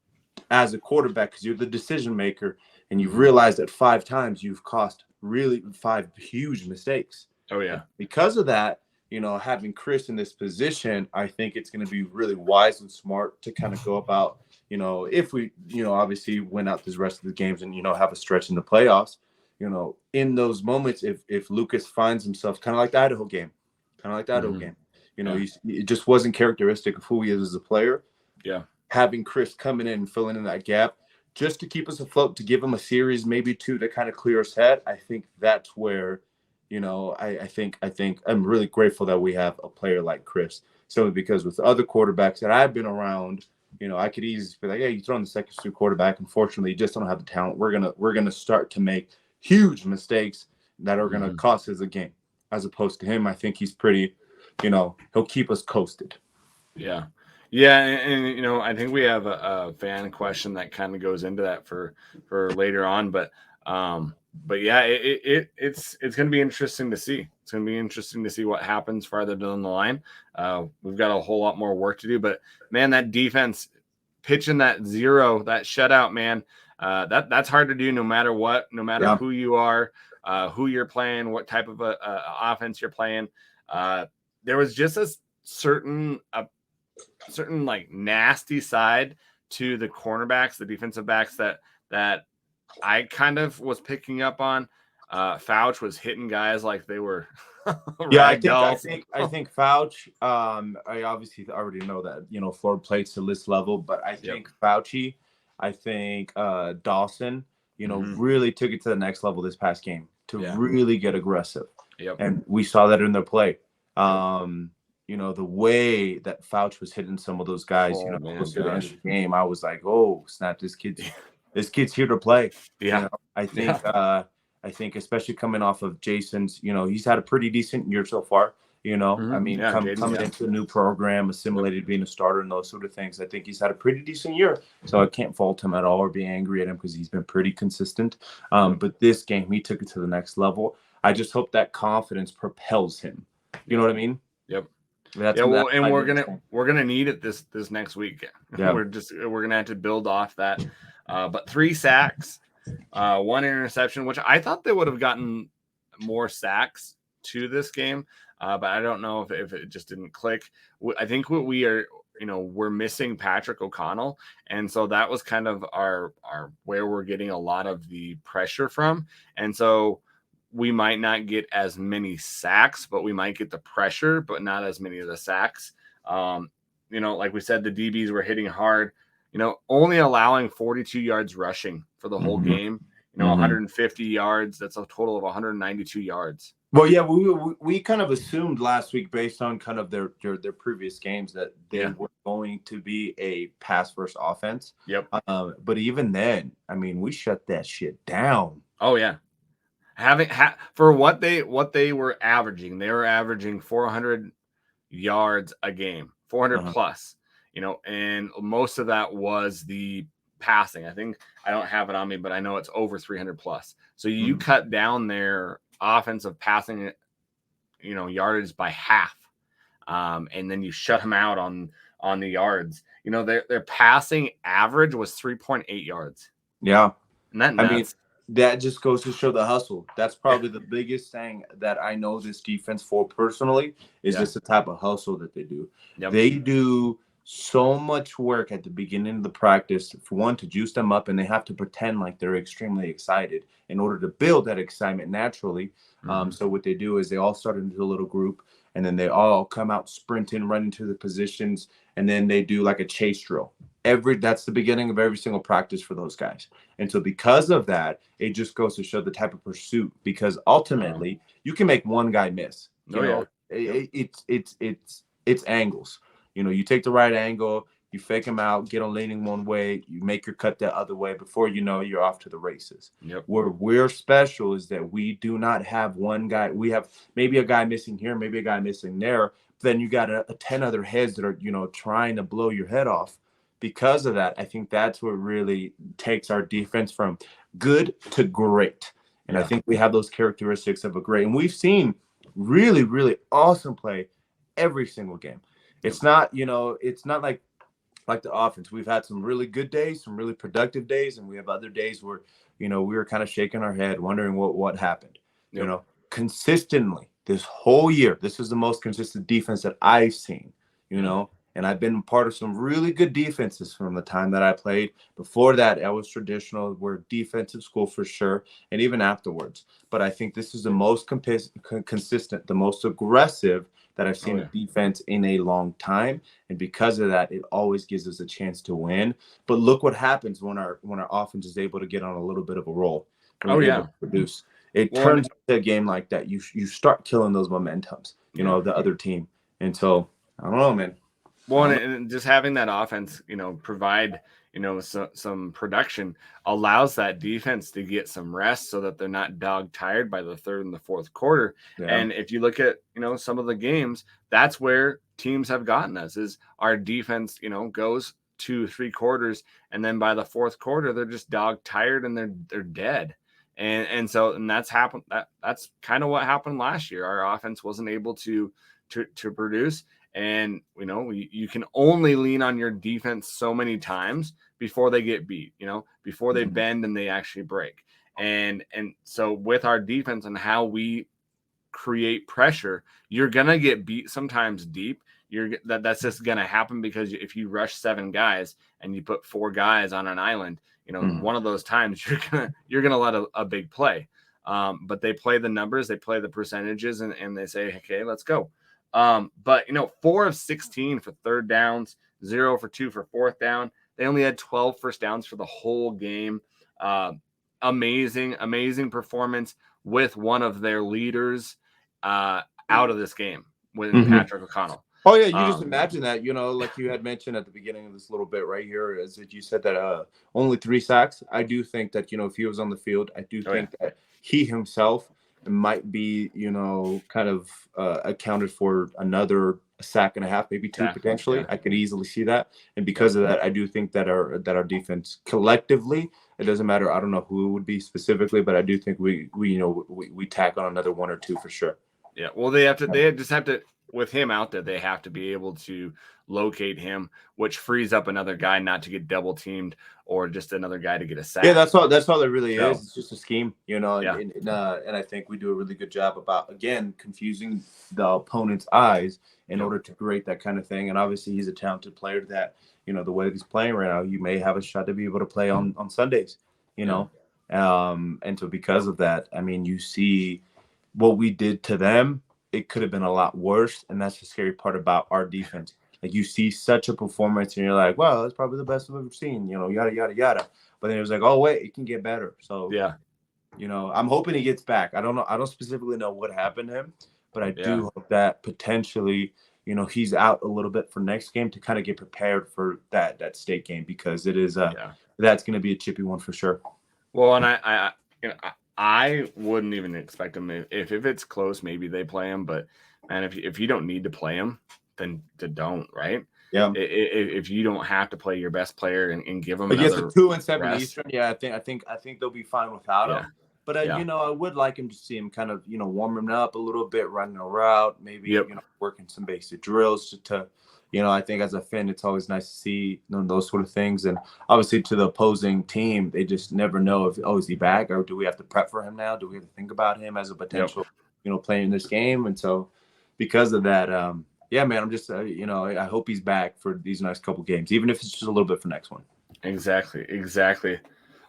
Speaker 2: as a quarterback because you're the decision maker, and you've realized that 5 times you've caused really 5 huge mistakes.
Speaker 1: Oh yeah.
Speaker 2: And because of that, having Chris in this position, I think it's going to be really wise and smart to kind of go about, if we, obviously win out this rest of the games and, have a stretch in the playoffs, in those moments, if Lucas finds himself kind of like the Idaho game, it just wasn't characteristic of who he is as a player.
Speaker 1: Yeah.
Speaker 2: Having Chris coming in and filling in that gap just to keep us afloat, to give him a series, maybe 2 to kind of clear his head. I think that's where, I think I'm really grateful that we have a player like Chris. Simply because with other quarterbacks that I've been around, I could easily be like, yeah, you throw in the second string quarterback. Unfortunately, you just don't have the talent. We're gonna start to make huge mistakes that are gonna cost us a game. As opposed to him, I think he's pretty, he'll keep us coasted.
Speaker 1: Yeah. Yeah, and I think we have a fan question that kind of goes into that for later on, but yeah, it's going to be interesting to see. It's going to be interesting to see what happens farther down the line. We've got a whole lot more work to do, but man, that defense pitching that 0, that shutout, man, that's hard to do no matter what, no matter who you are, who you're playing, what type of offense you're playing. There was just a certain like nasty side to the cornerbacks, the defensive backs that I kind of was picking up on. Fouch was hitting guys like they were
Speaker 2: I think Fouch, I obviously already know that, floor plates to this level, but I think Fauci, I think Dawson, really took it to the next level this past game to really get aggressive.
Speaker 1: Yep.
Speaker 2: And we saw that in their play. The way that Fouch was hitting some of those guys, close to the end of the game, I was like, oh, snap, this kid's here to play.
Speaker 1: Yeah.
Speaker 2: I think especially coming off of Jason's, he's had a pretty decent year so far. Coming into a new program, assimilated, being a starter and those sort of things. I think he's had a pretty decent year. So I can't fault him at all or be angry at him because he's been pretty consistent. But this game, he took it to the next level. I just hope that confidence propels him. You know what I mean?
Speaker 1: Yep. And we're gonna need it this next week. Yeah. We're gonna have to build off that. But 3 sacks, 1 interception, which I thought they would have gotten more sacks to this game, but I don't know if it just didn't click. I think what we are, we're missing Patrick O'Connell, and so that was kind of our where we're getting a lot of the pressure from, and so we might not get as many sacks, but we might get the pressure, but not as many of the sacks. Like we said, the DBs were hitting hard, only allowing 42 yards rushing for the whole game, 150 yards. That's a total of 192 yards.
Speaker 2: Well, yeah, we kind of assumed last week based on kind of their previous games that they were going to be a pass first offense.
Speaker 1: Yep.
Speaker 2: But even then, I mean, we shut that shit down.
Speaker 1: Oh yeah. For what they were averaging, they were averaging 400 yards a game, 400 plus, and most of that was the passing. I think I don't have it on me, but I know it's over 300 plus. So you cut down their offensive passing, yardage by half, and then you shut them out on the yards. Their passing average was 3.8 yards.
Speaker 2: Yeah,
Speaker 1: and
Speaker 2: that just goes to show the hustle. That's probably the biggest thing that I know this defense for personally is just the type of hustle that they do. Yep. They do so much work at the beginning of the practice, for one, to juice them up, and they have to pretend like they're extremely excited in order to build that excitement naturally. So what they do is they all start into a little group, and then they all come out sprinting, running to the positions, and then they do like a chase drill. That's the beginning of every single practice for those guys. And so because of that, it just goes to show the type of pursuit, because ultimately you can make one guy miss. It's angles. You take the right angle, you fake them out, get them leaning one way, you make your cut the other way. Before you know, you're off to the races.
Speaker 1: Yep.
Speaker 2: Where we're special is that we do not have one guy. We have maybe a guy missing here, maybe a guy missing there. Then you got a 10 other heads that are, trying to blow your head off. Because of that, I think that's what really takes our defense from good to great. And I think we have those characteristics of a great. And we've seen really, really awesome play every single game. It's not, it's not like the offense. We've had some really good days, some really productive days, and we have other days where, we were kind of shaking our head, wondering what happened. Consistently this whole year, this is the most consistent defense that I've seen, and I've been part of some really good defenses from the time that I played. Before that, I was traditional. We're defensive school for sure, and even afterwards. But I think this is the most consistent, the most aggressive that I've seen a defense in a long time. And because of that, it always gives us a chance to win. But look what happens when our offense is able to get on a little bit of a roll. Able to produce. It turns into a game like that. You start killing those momentums, of the other team. And so, I don't know, man.
Speaker 1: Well, and just having that offense, provide, some production allows that defense to get some rest so that they're not dog tired by the third and the fourth quarter. Yeah. And if you look at, some of the games, that's where teams have gotten us is our defense, goes 2-3 quarters. And then by the fourth quarter, they're just dog tired and they're dead. And so that's happened. That's kind of what happened last year. Our offense wasn't able to produce. And, you can only lean on your defense so many times before they get beat, before they bend and they actually break. And so with our defense and how we create pressure, you're going to get beat sometimes deep. That's just going to happen because if you rush 7 guys and you put 4 guys on an island, one of those times you're going to let a big play. But they play the numbers, they play the percentages and they say, okay, let's go. But 4 of 16 for third downs, 0 for 2 for fourth down. They only had 12 first downs for the whole game. Amazing performance with one of their leaders out of this game with Patrick O'Connell.
Speaker 2: Oh yeah, you just imagine that, like you had mentioned at the beginning of this little bit right here, is that you said that only 3 sacks. I do think that, if he was on the field, I do think that he himself might be, kind of accounted for another sack and a half, maybe 2 potentially. Yeah. I could easily see that. And because of that, I do think that our defense collectively, it doesn't matter. I don't know who it would be specifically, but I do think we tack on another 1 or 2 for sure.
Speaker 1: Yeah. Well, they just have to, with him out there, they have to be able to locate him, which frees up another guy not to get double teamed or just another guy to get a sack.
Speaker 2: Yeah, that's all it really is. It's just a scheme, and I think we do a really good job about, again, confusing the opponent's eyes in order to create that kind of thing. And obviously he's a talented player that, the way that he's playing right now, you may have a shot to be able to play on Sundays, and so because of that, I mean, you see what we did to them. It could have been a lot worse, and that's the scary part about our defense. Like, you see such a performance, and you're like, "Well, that's probably the best I've ever seen," yada yada yada. But then it was like, "Oh wait, it can get better." So I'm hoping he gets back. I don't know. I don't specifically know what happened to him, but I do hope that potentially, he's out a little bit for next game to kind of get prepared for that state game, because it is that's going to be a chippy one for sure.
Speaker 1: Well, and I wouldn't even expect him if it's close. Maybe they play him, but man, if you don't need to play him, then don't, right?
Speaker 2: Yeah.
Speaker 1: If you don't have to play your best player and give him,
Speaker 2: but yes, 2 and 7 Eastern. Yeah, I think they'll be fine without him. But I would like him to see him kind of warming up a little bit, running a route, maybe working some basic drills just to. I think as a fan, it's always nice to see those sort of things. And obviously to the opposing team, they just never know if, is he back, or do we have to prep for him now? Do we have to think about him as a potential, playing in this game? And so because of that, man, I'm just, I hope he's back for these next couple games, even if it's just a little bit for next one.
Speaker 1: Exactly.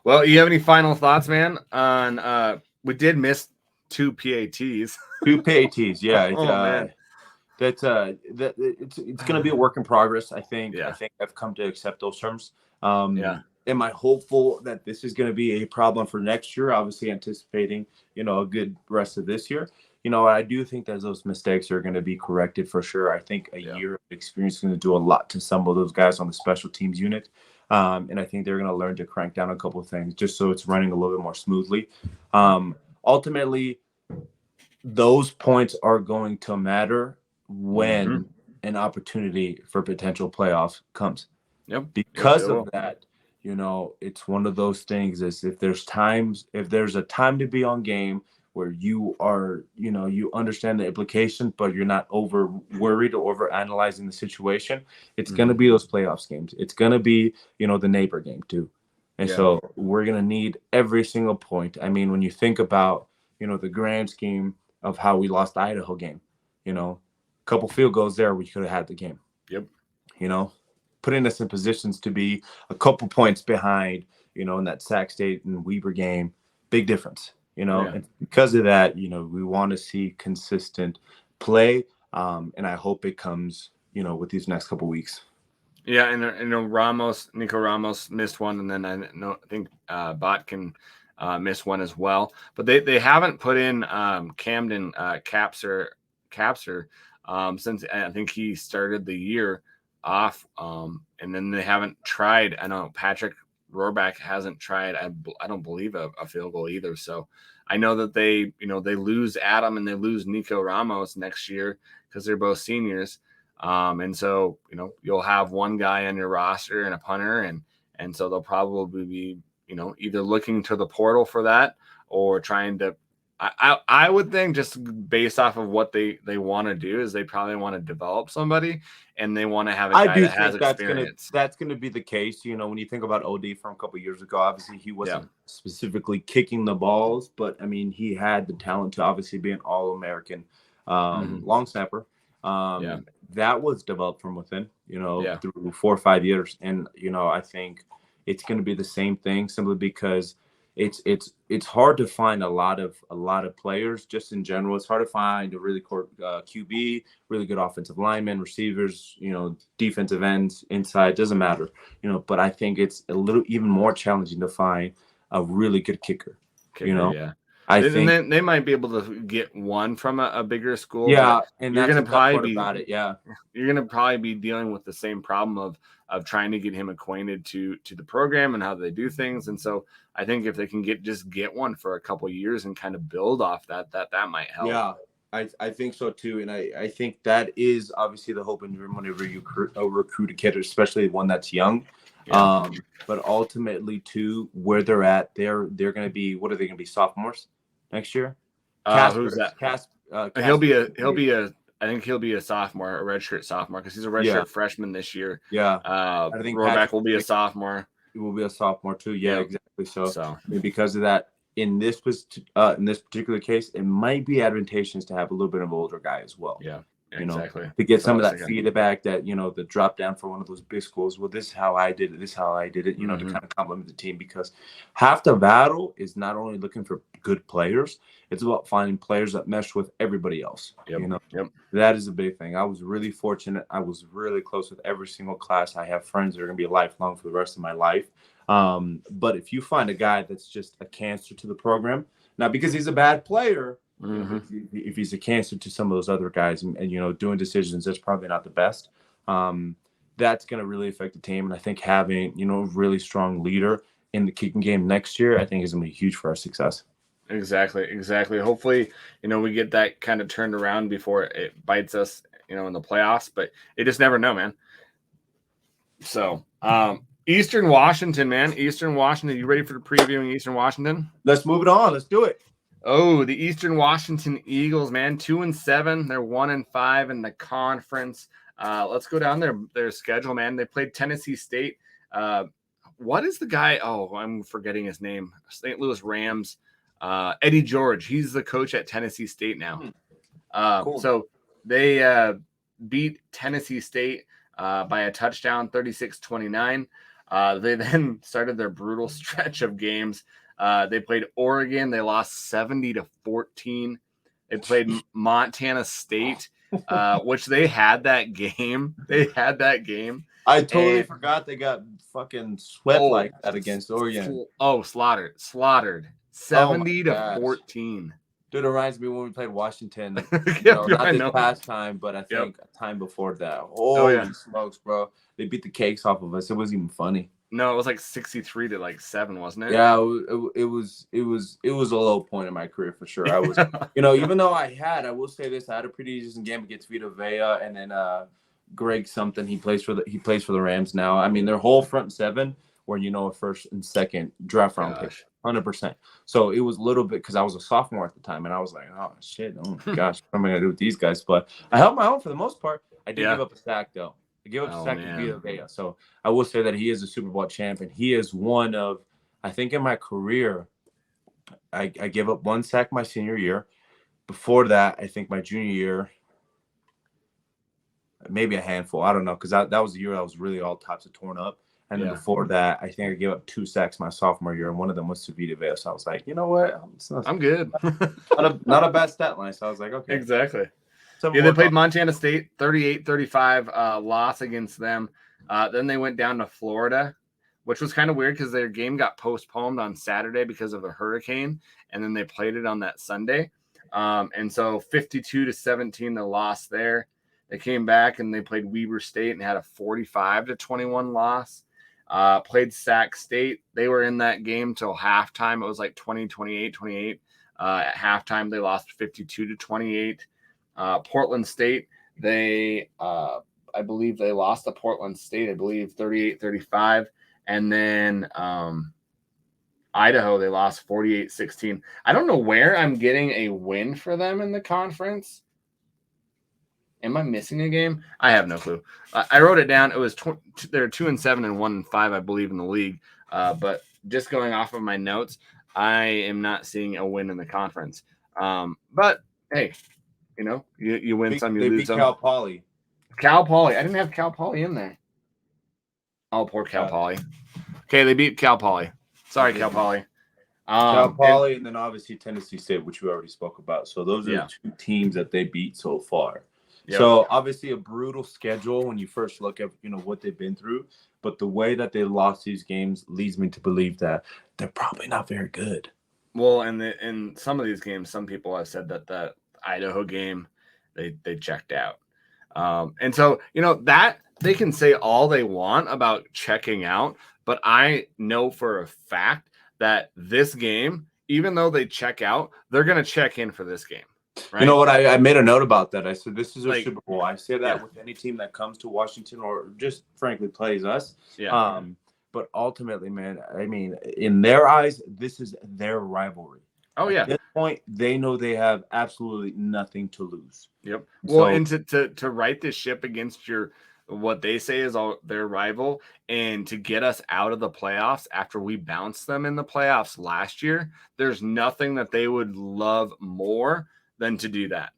Speaker 1: Well, you have any final thoughts, man, on we did miss 2 PATs.
Speaker 2: 2 PATs, yeah.
Speaker 1: Man.
Speaker 2: That it's going to be a work in progress. I think I've come to accept those terms. Am I hopeful that this is going to be a problem for next year? Obviously anticipating, a good rest of this year. I do think that those mistakes are going to be corrected for sure. I think a
Speaker 1: Yeah.
Speaker 2: year of experience is going to do a lot to some of those guys on the special teams unit. And I think they're going to learn to crank down a couple of things just so it's running a little bit more smoothly. Ultimately, those points are going to matter
Speaker 1: Mm-hmm.
Speaker 2: when an opportunity for potential playoff comes.
Speaker 1: Yep. Yep. It
Speaker 2: Because of
Speaker 1: will.
Speaker 2: that, it's one of those things is if there's a time to be on game where you are, you understand the implications, but you're not over worried or over analyzing the situation, it's going to
Speaker 1: Mm-hmm.
Speaker 2: be those playoffs games. It's going to be, the neighbor game too. And
Speaker 1: Yeah.
Speaker 2: so we're going to need every single point. I mean, when you think about, the grand scheme of how we lost the Idaho game, a couple field goals there, we could have had the game,
Speaker 1: Yep.
Speaker 2: you know, putting us in positions to be a couple points behind, in that Sac State and Weber game. Big difference,
Speaker 1: Yeah.
Speaker 2: and because of that, we want to see consistent play. And I hope it comes, with these next couple weeks.
Speaker 1: Yeah, and Nico Ramos missed one, and then I think Botkin missed one as well. But they haven't put in Camden Capser since I think he started the year off, and then they haven't tried. I know Patrick Rohrback hasn't tried. I don't believe a field goal either. So I know that they lose Adam and they lose Nico Ramos next year because they're both seniors. And so, you'll have one guy on your roster and a punter, and so they'll probably be, either looking to the portal for that or trying to. I would think just based off of what they want to do is they probably want to develop somebody and they want to have a
Speaker 2: I
Speaker 1: guy
Speaker 2: do
Speaker 1: that has
Speaker 2: think
Speaker 1: experience.
Speaker 2: that's gonna be the case. When you think about OD from a couple of years ago, obviously he
Speaker 1: Yeah.
Speaker 2: wasn't specifically kicking the balls, but I mean he had the talent to obviously be an All-American long snapper.
Speaker 1: Yeah.
Speaker 2: That was developed from within,
Speaker 1: Yeah.
Speaker 2: through 4 or 5 years, and I think it's going to be the same thing simply because it's hard to find a lot of players just in general. It's hard to find a really core QB, really good offensive linemen, receivers, defensive ends, inside, doesn't matter, but I think it's a little even more challenging to find a really good kicker.
Speaker 1: Yeah.
Speaker 2: I
Speaker 1: And
Speaker 2: think,
Speaker 1: then they might be able to get one from a bigger school,
Speaker 2: yeah,
Speaker 1: but
Speaker 2: and
Speaker 1: you're
Speaker 2: that's
Speaker 1: gonna
Speaker 2: the tough
Speaker 1: probably
Speaker 2: part
Speaker 1: be
Speaker 2: about it. Yeah.
Speaker 1: you're gonna probably be dealing with the same problem of trying to get him acquainted to the program and how they do things. And so I think if they can get one for a couple of years and kind of build off that might help.
Speaker 2: Yeah, I think so too, and I think that is obviously the hope and dream whenever you recruit a kid, especially one that's young.
Speaker 1: Yeah.
Speaker 2: But ultimately, too, where they're at, they're going to be. What are they going to be, sophomores next year?
Speaker 1: Who's that? He'll
Speaker 2: Casper.
Speaker 1: be a I think he'll be a sophomore, a redshirt sophomore, because he's a
Speaker 2: Yeah,
Speaker 1: redshirt freshman this year.
Speaker 2: yeah. I think
Speaker 1: Rohrback
Speaker 2: Patrick
Speaker 1: will be a sophomore.
Speaker 2: will be a sophomore too. Yeah,
Speaker 1: Yeah.
Speaker 2: exactly. So,
Speaker 1: So
Speaker 2: I mean, because of that, in this particular case, it might be advantageous to have a little bit of an older guy as well.
Speaker 1: yeah,
Speaker 2: You know,
Speaker 1: exactly.
Speaker 2: to get
Speaker 1: That's what
Speaker 2: some
Speaker 1: I
Speaker 2: of
Speaker 1: was
Speaker 2: that
Speaker 1: thinking.
Speaker 2: feedback that, the drop down for one of those big schools. Well, this is how I did it. This is how I did it, to
Speaker 1: Mhm.
Speaker 2: kind of compliment the team, because half the battle is not only looking for good players, it's about finding players that mesh with everybody else.
Speaker 1: Yep. Yep.
Speaker 2: That is a big thing. I was really fortunate. I was really close with every single class. I have friends that are going to be lifelong for the rest of my life. But if you find a guy that's just a cancer to the program, not because he's a bad player,
Speaker 1: Mm-hmm.
Speaker 2: if he's a cancer to some of those other guys and doing decisions, that's probably not the best. That's going to really affect the team. And I think having, a really strong leader in the kicking game next year, I think is going to be huge for our success.
Speaker 1: Exactly. Hopefully, we get that kind of turned around before it bites us, in the playoffs. But you just never know, man. So, Eastern Washington, man. Eastern Washington. You ready for the previewing Eastern Washington?
Speaker 2: Let's move it on. Let's do it.
Speaker 1: Oh, the Eastern Washington Eagles, man. 2-7. They're 1-5 in the conference. Let's go down their schedule, man. They played Tennessee State. What is the guy? Oh, I'm forgetting his name. St. Louis Rams. Eddie George. He's the coach at Tennessee State now.
Speaker 2: Cool.
Speaker 1: So they beat Tennessee State by a touchdown, 36-29. They then started their brutal stretch of games. They played Oregon. They lost 70-14. They played Montana State, which they had that game.
Speaker 2: I totally forgot they got fucking swept like that against Oregon.
Speaker 1: Slaughtered. 70-14.
Speaker 2: Dude, it reminds me when we played Washington.
Speaker 1: Yep,
Speaker 2: Not
Speaker 1: I
Speaker 2: this
Speaker 1: know.
Speaker 2: past time, but I
Speaker 1: Yep.
Speaker 2: think a time before that.
Speaker 1: Oh yeah.
Speaker 2: Holy smokes, bro! They beat the cakes off of us. It wasn't even funny.
Speaker 1: No, it was like 63 to like 7, wasn't it?
Speaker 2: Yeah, it was a low point in my career for sure. I was, even though I will say this, I had a pretty decent game against Vita Vea and then Greg something. He plays for the Rams now. I mean, their whole front seven were a first and second draft round pick, 100%. So it was a little bit because I was a sophomore at the time, and I was like, oh shit, oh my gosh, what am I gonna do with these guys? But I held my own for the most part. I did give up a sack though. I gave up a sack to Vita Vea. So I will say that he is a Super Bowl champ, and he is one of, I think in my career, I gave up one sack my senior year. Before that, I think my junior year, maybe a handful. I don't know, because that was the year I was really all types of torn up. And then before that, I think I gave up 2 sacks my sophomore year, and one of them was to Vita Vea. So I was like, you know what?
Speaker 1: I'm good.
Speaker 2: not a bad stat line. So I was like, okay.
Speaker 1: Exactly. Yeah, they played Montana State, 38-35 loss against them. Then they went down to Florida, which was kind of weird because their game got postponed on Saturday because of a hurricane, and then they played it on that Sunday. And so 52-17, the loss there. They came back and they played Weber State and had a 45-21 loss. Played Sac State. They were in that game till halftime. It was like 28-28. At halftime, they lost 52-28. Portland State, I believe they lost to Portland State, 38-35. And then Idaho, they lost 48-16. I don't know where I'm getting a win for them in the conference. Am I missing a game? I have no clue. I wrote it down. It was they're 2-7 and 1-5, I believe, in the league. But just going off of my notes, I am not seeing a win in the conference. But hey, you win some, you lose some.
Speaker 2: Cal Poly.
Speaker 1: Cal Poly. I didn't have Cal Poly in there. Oh, poor Cal Poly. Okay, they beat Cal Poly. Sorry, Cal Poly.
Speaker 2: Cal Poly, and then obviously Tennessee State, which we already spoke about. So those are the 2 teams that they beat so far. Yep. So obviously a brutal schedule when you first look at what they've been through, but the way that they lost these games leads me to believe that they're probably not very good.
Speaker 1: Well, and in some of these games, some people have said that Idaho game, they checked out. And so, that they can say all they want about checking out, but I know for a fact that this game, even though they check out, they're going to check in for this game. Right?
Speaker 2: You know what? I made a note about that. I said, this is a Super Bowl. I say that with any team that comes to Washington or just frankly plays us.
Speaker 1: Yeah.
Speaker 2: But ultimately, man, I mean, in their eyes, this is their rivalry.
Speaker 1: Oh, yeah.
Speaker 2: At this point, they know they have absolutely nothing to lose.
Speaker 1: Yep. Well, and to right this ship against what they say is their rival, and to get us out of the playoffs after we bounced them in the playoffs last year, there's nothing that they would love more than to do that.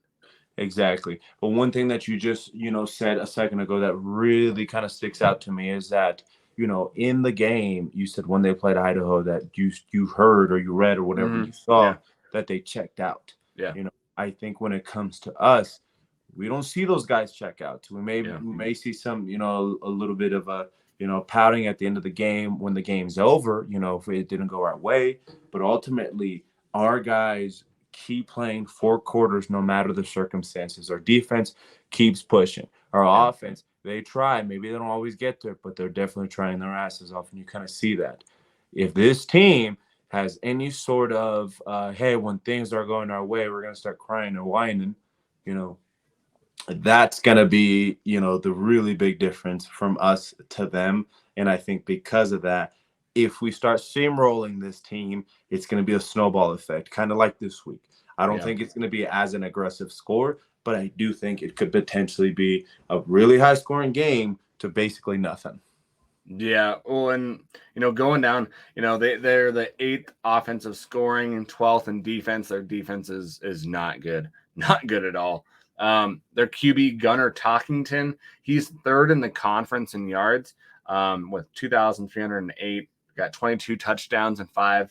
Speaker 2: Exactly. But one thing that you just, said a second ago that really kind of sticks out to me is that, in the game, you said when they played Idaho that you heard or you read or whatever you saw that they checked out.
Speaker 1: Yeah.
Speaker 2: I think when it comes to us, we don't see those guys check out. We may see some, a little bit of a, pouting at the end of the game when the game's over, if it didn't go our way. But ultimately, our guys keep playing 4 quarters no matter the circumstances. Our defense keeps pushing. Our offense, they try. Maybe they don't always get there, but they're definitely trying their asses off, and you kind of see that. If this team has any sort of, hey, when things are going our way, we're going to start crying and whining, that's going to be, the really big difference from us to them. And I think because of that, if we start steamrolling this team, it's going to be a snowball effect, kind of like this week. I don't think it's going to be as an aggressive score, but I do think it could potentially be a really high-scoring game to basically nothing.
Speaker 1: Yeah. Well, and, going down, they're the 8th offensive scoring and 12th in defense. Their defense is not good. Not good at all. Their QB, Gunnar Talkington, he's 3rd in the conference in yards with 2,308. Got 22 touchdowns and 8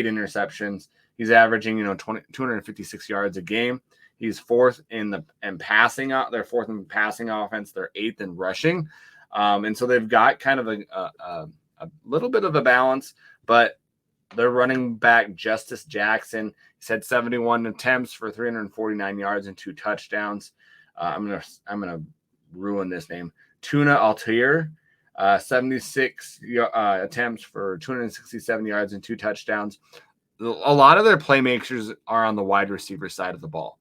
Speaker 1: interceptions. He's averaging, 256 yards a game. He's 4th in passing. They're 4th in passing offense. They're 8th in rushing. And so they've got kind of a little bit of a balance, but their running back, Justice Jackson, He's had 71 attempts for 349 yards and 2 touchdowns. I'm gonna ruin this name. Tuna Altair, 76 attempts for 267 yards and 2 touchdowns. A lot of their playmakers are on the wide receiver side of the ball,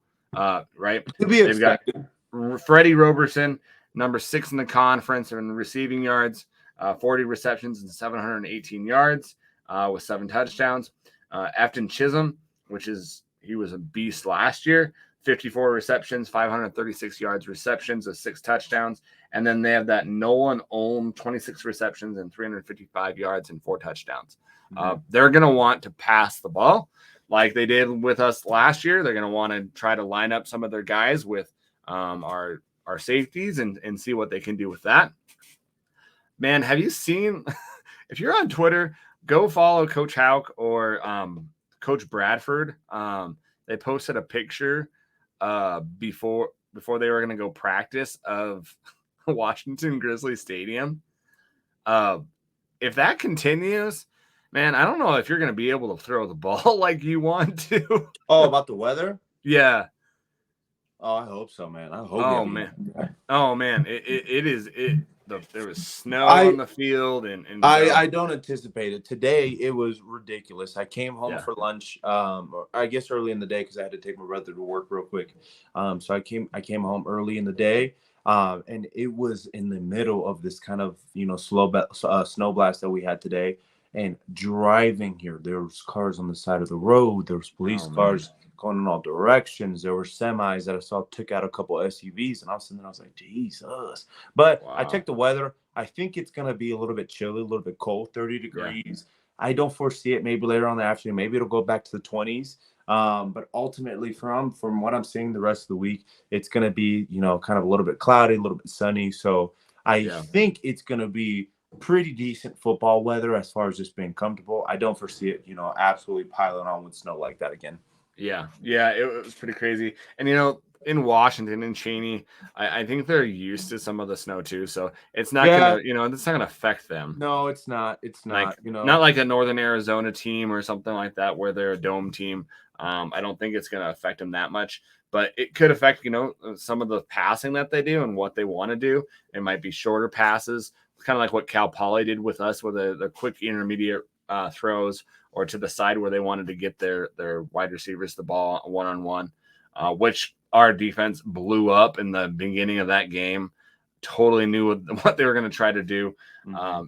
Speaker 1: right?
Speaker 2: To be
Speaker 1: They've got
Speaker 2: expected.
Speaker 1: Freddie Roberson, number 6 in the conference in receiving yards, 40 receptions and 718 yards with 7 touchdowns. Afton Chisholm, he was a beast last year, 54 receptions, 536 yards receptions of 6 touchdowns. And then they have that Nolan Olm, 26 receptions and 355 yards and 4 touchdowns. They're going to want to pass the ball like they did with us last year. They're going to want to try to line up some of their guys with our safeties and see what they can do with that. Man, have you seen, if you're on Twitter, go follow Coach Hauk or Coach Bradford. They posted a picture before they were going to go practice of Washington Grizzly Stadium. If that continues, man, I don't know if you're going to be able to throw the ball like you want to.
Speaker 2: Oh, about the weather?
Speaker 1: Yeah.
Speaker 2: Oh, I hope so, man. I hope.
Speaker 1: Oh man, there was snow on the field, and
Speaker 2: I don't anticipate it. Today it was ridiculous. I came home for lunch, I guess early in the day because I had to take my brother to work real quick. So I came home early in the day, and it was in the middle of this kind of snow blast that we had today. And driving here, there was cars on the side of the road. There was police cars going in all directions. There were semis that I saw took out a couple of SUVs, and I was sitting there, I was like, Jesus. But I checked the weather. I think it's going to be a little bit chilly, a little bit cold, 30 degrees. Yeah. I don't foresee it maybe later on in the afternoon. Maybe it'll go back to the 20s. But ultimately, from what I'm seeing the rest of the week, it's going to be, kind of a little bit cloudy, a little bit sunny. So I think it's going to be pretty decent football weather as far as just being comfortable. I don't foresee it, absolutely piling on with snow like that again.
Speaker 1: Yeah, it was pretty crazy. And in Washington and Cheney, I think they're used to some of the snow too, so it's not gonna, it's not gonna affect them.
Speaker 2: No, it's not. It's not.
Speaker 1: Not like a Northern Arizona team or something like that where they're a dome team. I don't think it's gonna affect them that much, but it could affect some of the passing that they do and what they want to do. It might be shorter passes, kind of like what Cal Poly did with us, with the quick intermediate throws, or to the side where they wanted to get their wide receivers the ball one-on-one, which our defense blew up in the beginning of that game. Totally knew what they were going to try to do.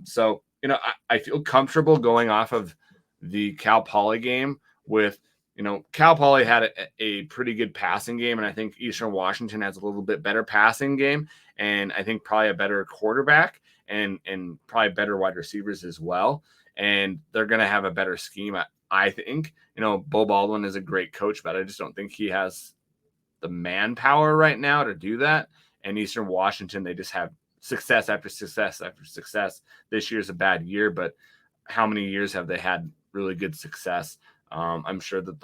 Speaker 1: So, I feel comfortable going off of the Cal Poly game with, Cal Poly had a pretty good passing game, and I think Eastern Washington has a little bit better passing game, and I think probably a better quarterback and probably better wide receivers as well. And they're going to have a better scheme. I think, Bo Baldwin is a great coach, but I just don't think he has the manpower right now to do that. And Eastern Washington, they just have success after success after success. This year's a bad year, but how many years have they had really good success? I'm sure that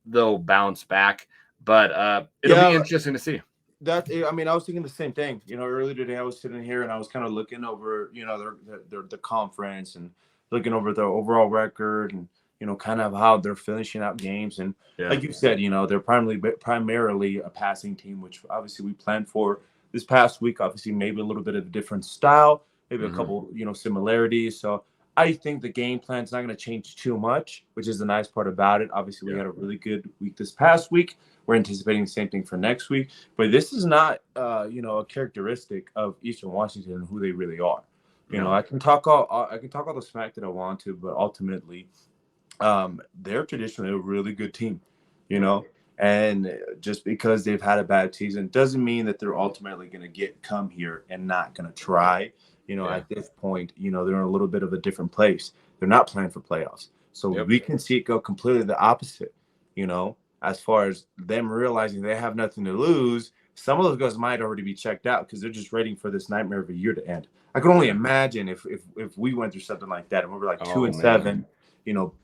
Speaker 1: they'll bounce back, but it'll be interesting to see.
Speaker 2: I was thinking the same thing. Earlier today I was sitting here and I was kind of looking over, the conference and looking over the overall record and, kind of how they're finishing out games. And like you said, they're primarily a passing team, which obviously we planned for this past week. Obviously, maybe a little bit of a different style, maybe a couple, similarities. So I think the game plan is not going to change too much, which is the nice part about it. Obviously, we had a really good week this past week. We're anticipating the same thing for next week. But this is not, a characteristic of Eastern Washington and who they really are. I can talk all the smack that I want to, but ultimately, they're traditionally a really good team, and just because they've had a bad season doesn't mean that they're ultimately going to come here and not going to try. At this point, they're in a little bit of a different place. They're not playing for playoffs. So we can see it go completely the opposite, as far as them realizing they have nothing to lose. Some of those guys might already be checked out because they're just waiting for this nightmare of a year to end. I can only imagine if we went through something like that and we were like 2-7,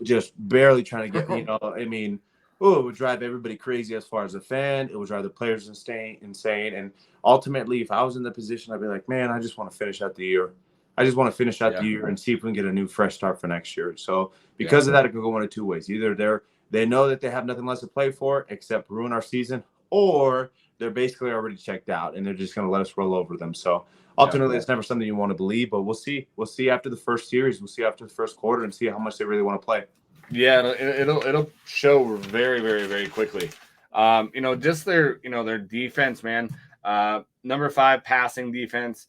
Speaker 2: just barely trying to get, it would drive everybody crazy as far as a fan. It would drive the players insane. And ultimately, if I was in the position, I'd be like, man, I just want to finish out the year. The year and see if we can get a new fresh start for next year. So because of that, it could go one of two ways. Either they're They know that they have nothing less to play for except ruin our season, or they're basically already checked out and they're just going to let us roll over them. So ultimately, it's never something you want to believe, but we'll see. We'll see after the first series. We'll see after the first quarter and see how much they really want to play.
Speaker 1: Yeah, it'll show very, very, very quickly. Just their defense, man. Number 5 passing defense.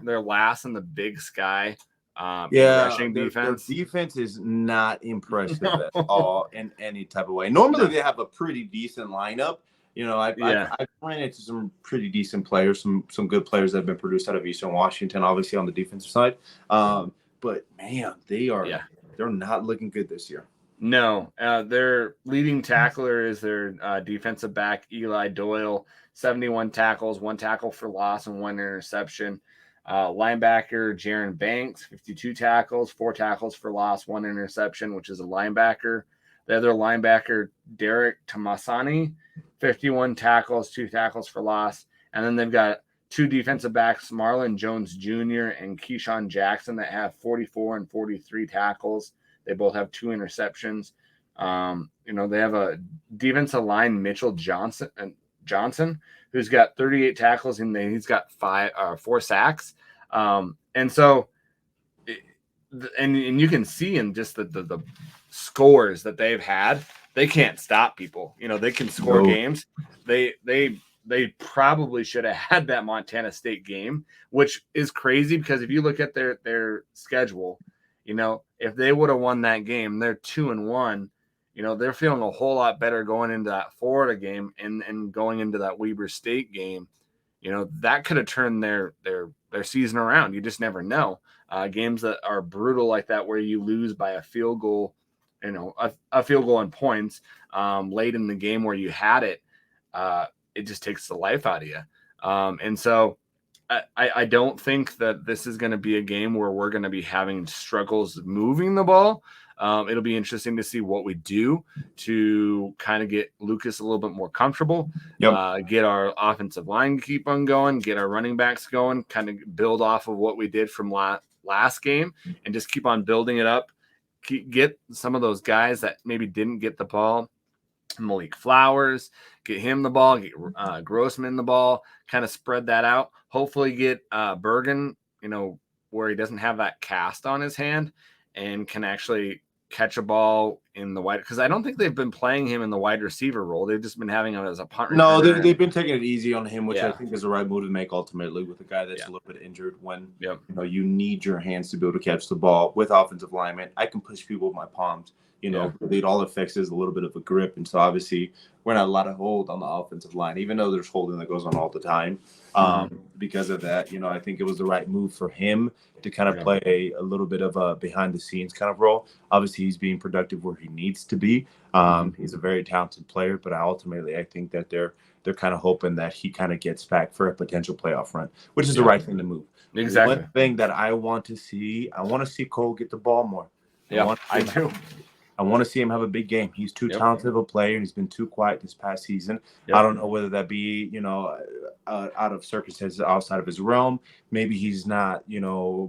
Speaker 1: They're last in the Big Sky. In
Speaker 2: Yeah,
Speaker 1: rushing
Speaker 2: their
Speaker 1: defense.
Speaker 2: defense is not impressive at
Speaker 1: No.
Speaker 2: all in any type of way. Normally,
Speaker 1: No.
Speaker 2: they have a pretty decent lineup. I've
Speaker 1: Yeah.
Speaker 2: ran into some pretty decent players, some good players that have been produced out of Eastern Washington, obviously on the defensive side. But man,
Speaker 1: Yeah.
Speaker 2: they're not looking good this year.
Speaker 1: No, their leading tackler is their defensive back, Eli Doyle, 71 tackles, 1 tackle for loss, and 1 interception. Linebacker, Jaron Banks, 52 tackles, 4 tackles for loss, 1 interception, which is a linebacker. The other linebacker, Derek Tomasani, 51 tackles, 2 tackles for loss. And then they've got 2 defensive backs, Marlon Jones Jr. and Keyshawn Jackson, that have 44 and 43 tackles. They both have 2 interceptions. They have a defensive line, Mitchell Johnson, who's got 38 tackles and he's got 4 sacks. And you can see in just the scores that they've had, they can't stop people. They can score games. They probably should have had that Montana State game, which is crazy because if you look at their schedule, if they would have won that game, they're 2-1. They're feeling a whole lot better going into that Florida game and going into that Weber State game. That could have turned their season around. You just never know. Games that are brutal like that, where you lose by a field goal, a field goal and points late in the game where you had it, it just takes the life out of you. And so I don't think that this is going to be a game where we're going to be having struggles moving the ball. It'll be interesting to see what we do to kind of get Lucas a little bit more comfortable, get our offensive line keep on going, get our running backs going, kind of build off of what we did from last game and just keep on building it up. Get some of those guys that maybe didn't get the ball, Malik Flowers, get him the ball, get Grossman the ball, kind of spread that out. Hopefully get Bergen, where he doesn't have that cast on his hand and can actually catch a ball in the wide, because I don't think they've been playing him in the wide receiver role. They've just been having him as a punt returner.
Speaker 2: No, they've been taking it easy on him, which I think is the right move to make ultimately with a guy that's a little bit injured when you need your hands to be able to catch the ball with offensive linemen. I can push people with my palms. Really all it affects is a little bit of a grip. And so obviously we're not allowed to hold on the offensive line, even though there's holding that goes on all the time. Because of that, I think it was the right move for him to kind of play a little bit of a behind the scenes kind of role. Obviously he's being productive where he needs to be. He's a very talented player, but I think that they're kind of hoping that he kind of gets back for a potential playoff run, which is the right thing to move.
Speaker 1: Exactly.
Speaker 2: One thing that I want to see Cole get the ball more.
Speaker 1: I do.
Speaker 2: I want to see him have a big game. He's too talented of a player, and he's been too quiet this past season. I don't know whether that be, out of circumstances outside of his realm. Maybe he's not,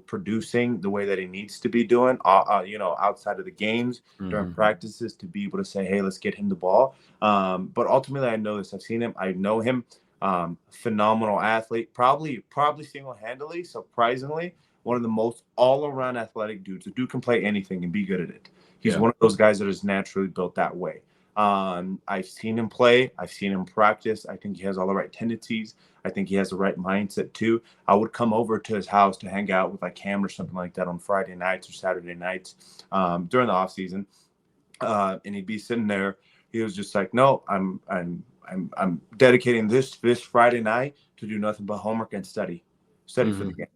Speaker 2: producing the way that he needs to be doing, outside of the games during practices to be able to say, hey, let's get him the ball. But ultimately, I know this. I've seen him. I know him. Phenomenal athlete, probably single-handedly, surprisingly, one of the most all-around athletic dudes. The dude can play anything and be good at it. He's one of those guys that is naturally built that way. I've seen him play. I've seen him practice. I think he has all the right tendencies. I think he has the right mindset too. I would come over to his house to hang out with like Cam or something like that on Friday nights or Saturday nights during the off season, and he'd be sitting there. He was just like, "No, I'm dedicating this Friday night to do nothing but homework and study for the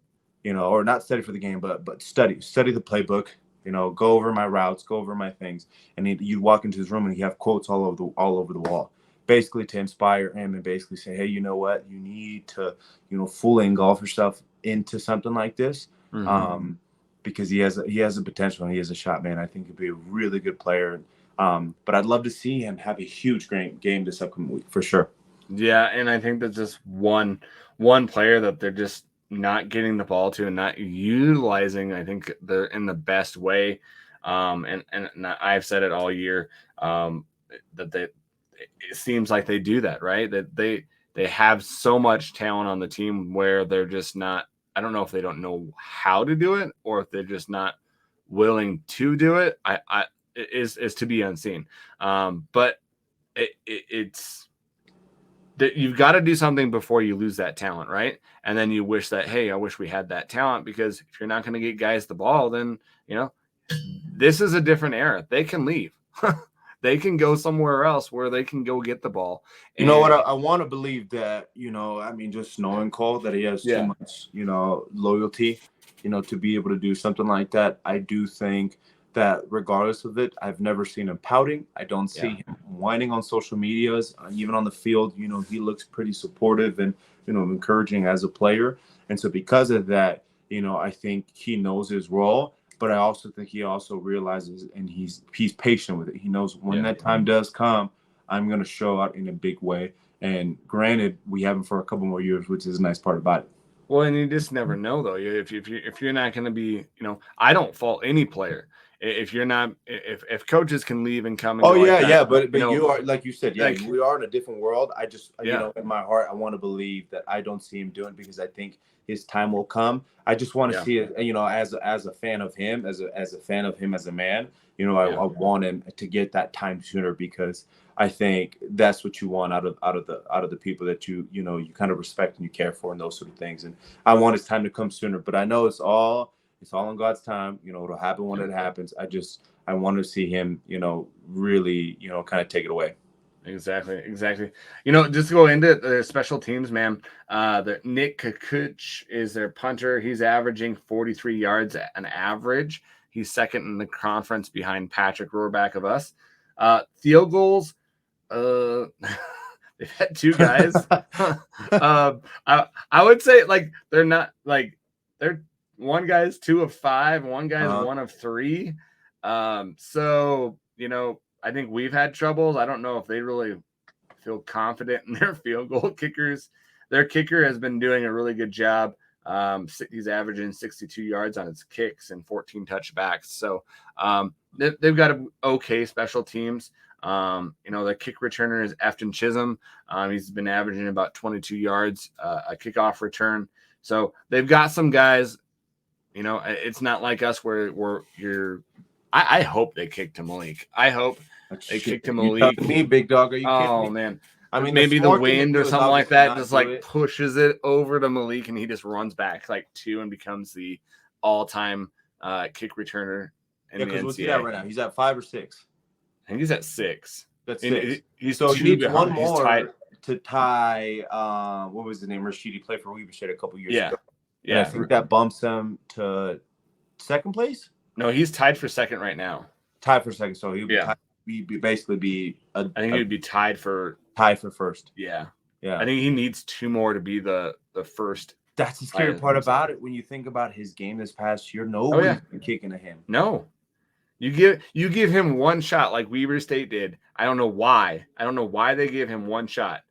Speaker 2: game, or not study for the game, but study the playbook." Go over my routes, go over my things. And you'd walk into his room and he'd have quotes all over the wall, basically to inspire him and basically say, hey, you know what? You need to, fully engulf yourself into something like this. Because he has a potential and he has a shot, man. I think he'd be a really good player. But I'd love to see him have a huge game this upcoming week for sure.
Speaker 1: Yeah, and I think that's just one player that they're just not getting the ball to and not utilizing. I think they're in the best way. And I've said it all year, that it seems like they do that, right? That they have so much talent on the team where they're just not. I don't know if they don't know how to do it or if they're just not willing to do it. Is to be unseen. But it's that you've got to do something before you lose that talent, right? And then you wish that, hey, I wish we had that talent, because if you're not going to get guys the ball, then this is a different era. They can leave. They can go somewhere else where they can go get the ball.
Speaker 2: You know what?
Speaker 1: And
Speaker 2: I want to believe that, I mean, just knowing Cole, that he has too
Speaker 1: yeah,
Speaker 2: much, loyalty, to be able to do something like that. I do think that regardless of it, I've never seen him pouting. I don't see him whining on social medias, even on the field. He looks pretty supportive and, encouraging as a player. And so because of that, I think he knows his role. But I also think he also realizes, and he's patient with it. He knows when that time does come, I'm going to show out in a big way. And granted, we have him for a couple more years, which is a nice part about it.
Speaker 1: Well, and you just never know, though. If you're not going to be, I don't fault any player if you're not. If coaches can leave and come and
Speaker 2: Oh
Speaker 1: go
Speaker 2: yeah,
Speaker 1: like that,
Speaker 2: yeah, but you are, like you said,
Speaker 1: like,
Speaker 2: we are in a different world. I just,
Speaker 1: yeah,
Speaker 2: in my heart, I want to believe that I don't see him doing it, because I think his time will come. I just want to see it, as a fan of him, as a fan of him as a man. I want him to get that time sooner, because I think that's what you want out of the people that you kind of respect and you care for, and those sort of things. And I want his time to come sooner, but I know it's all in God's time. It'll happen when it happens. I want to see him, really, kind of take it away.
Speaker 1: Exactly. Just to go into the special teams, man. Nick Kukuch is their punter. He's averaging 43 yards an average. He's second in the conference behind Patrick Rohrback of us. Field goals. They've had two guys. I would say, like, they're not, like, they're one guy's 2 of 5, one guy's 1 of 3. So I think we've had troubles. I don't know if they really feel confident in their field goal kickers. Their kicker has been doing a really good job. He's averaging 62 yards on his kicks and 14 touchbacks. So they've got okay special teams. The kick returner is Afton Chisholm. He's been averaging about 22 yards a kickoff return. So they've got some guys. It's not like us where you're. I hope they kick to Malik. I hope they kick to Malik.
Speaker 2: You me, big dog? Are you kidding me?
Speaker 1: Man.
Speaker 2: I mean,
Speaker 1: maybe the wind or something like that just
Speaker 2: like
Speaker 1: pushes it over to Malik, and he just runs back like 2 and becomes the all-time kick returner in the NCAA.
Speaker 2: What's he at right now? He's at 5 or 6.
Speaker 1: I think he's at 6.
Speaker 2: That's 6.
Speaker 1: He's
Speaker 2: so he needs
Speaker 1: behind.
Speaker 2: one more to tie. What was his name? Rashid. He played for Weber State a couple years ago. And I think that bumps him to second place.
Speaker 1: No, he's tied for second right now.
Speaker 2: Tied for second, so he would basically be.
Speaker 1: I think he'd be tied for
Speaker 2: first.
Speaker 1: Yeah. I think he needs 2 more to be the first.
Speaker 2: That's the scary part about it. When you think about his game this past year, nobody's been kicking to him.
Speaker 1: No, you give him one shot like Weber State did. I don't know why. They gave him one shot.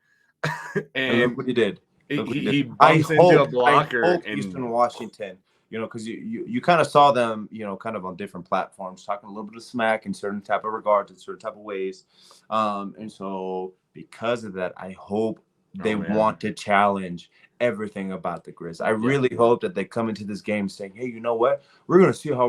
Speaker 1: and
Speaker 2: look what he did.
Speaker 1: He bumps into a blocker
Speaker 2: in Eastern Washington. Because you kind of saw them, kind of on different platforms, talking a little bit of smack in certain type of regards, in certain type of ways. And so because of that, I hope they want to challenge everything about the Grizz. I really hope that they come into this game saying, hey, you know what? We're going to see how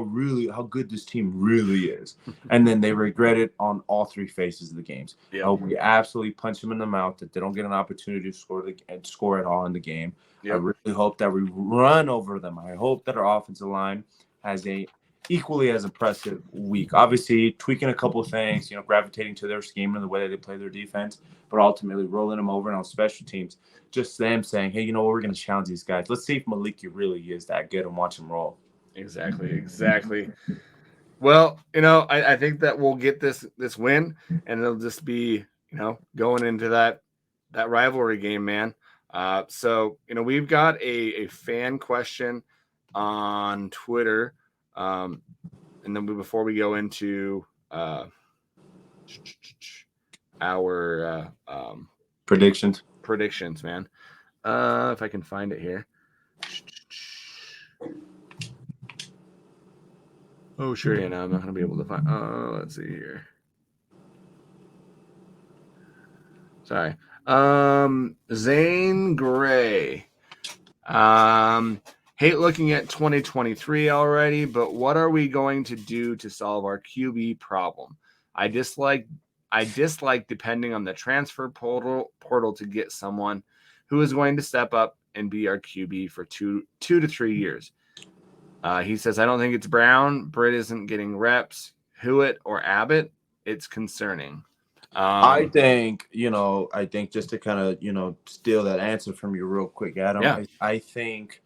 Speaker 2: good this team really is. And then they regret it on all 3 phases of the games. I hope we absolutely punch them in the mouth, that they don't get an opportunity to score at all in the game. I really hope that we run over them. I hope that our offensive line has a equally as impressive week. Obviously, tweaking a couple of things, gravitating to their scheme and the way that they play their defense, but ultimately rolling them over. And on special teams, just them saying, hey, we're going to challenge these guys. Let's see if Maliki really is that good and watch him roll.
Speaker 1: Exactly. Well, I think that we'll get this win, and it'll just be, going into that rivalry game, man. So, we've got a fan question on Twitter. And then before we go into our
Speaker 2: predictions,
Speaker 1: man. If I can find it here. Oh, sure. Yeah, no, I'm not going to be able to find. Let's see here. Sorry. Zane Gray. Hate looking at 2023 already, but what are we going to do to solve our QB problem? I dislike depending on the transfer portal to get someone who is going to step up and be our QB for two to 3 years. He says, I don't think it's Brown. Britt isn't getting reps. Hewitt or Abbott, it's concerning.
Speaker 2: I think, I think just to kind of, steal that answer from you real quick, Adam,
Speaker 1: Yeah.
Speaker 2: I think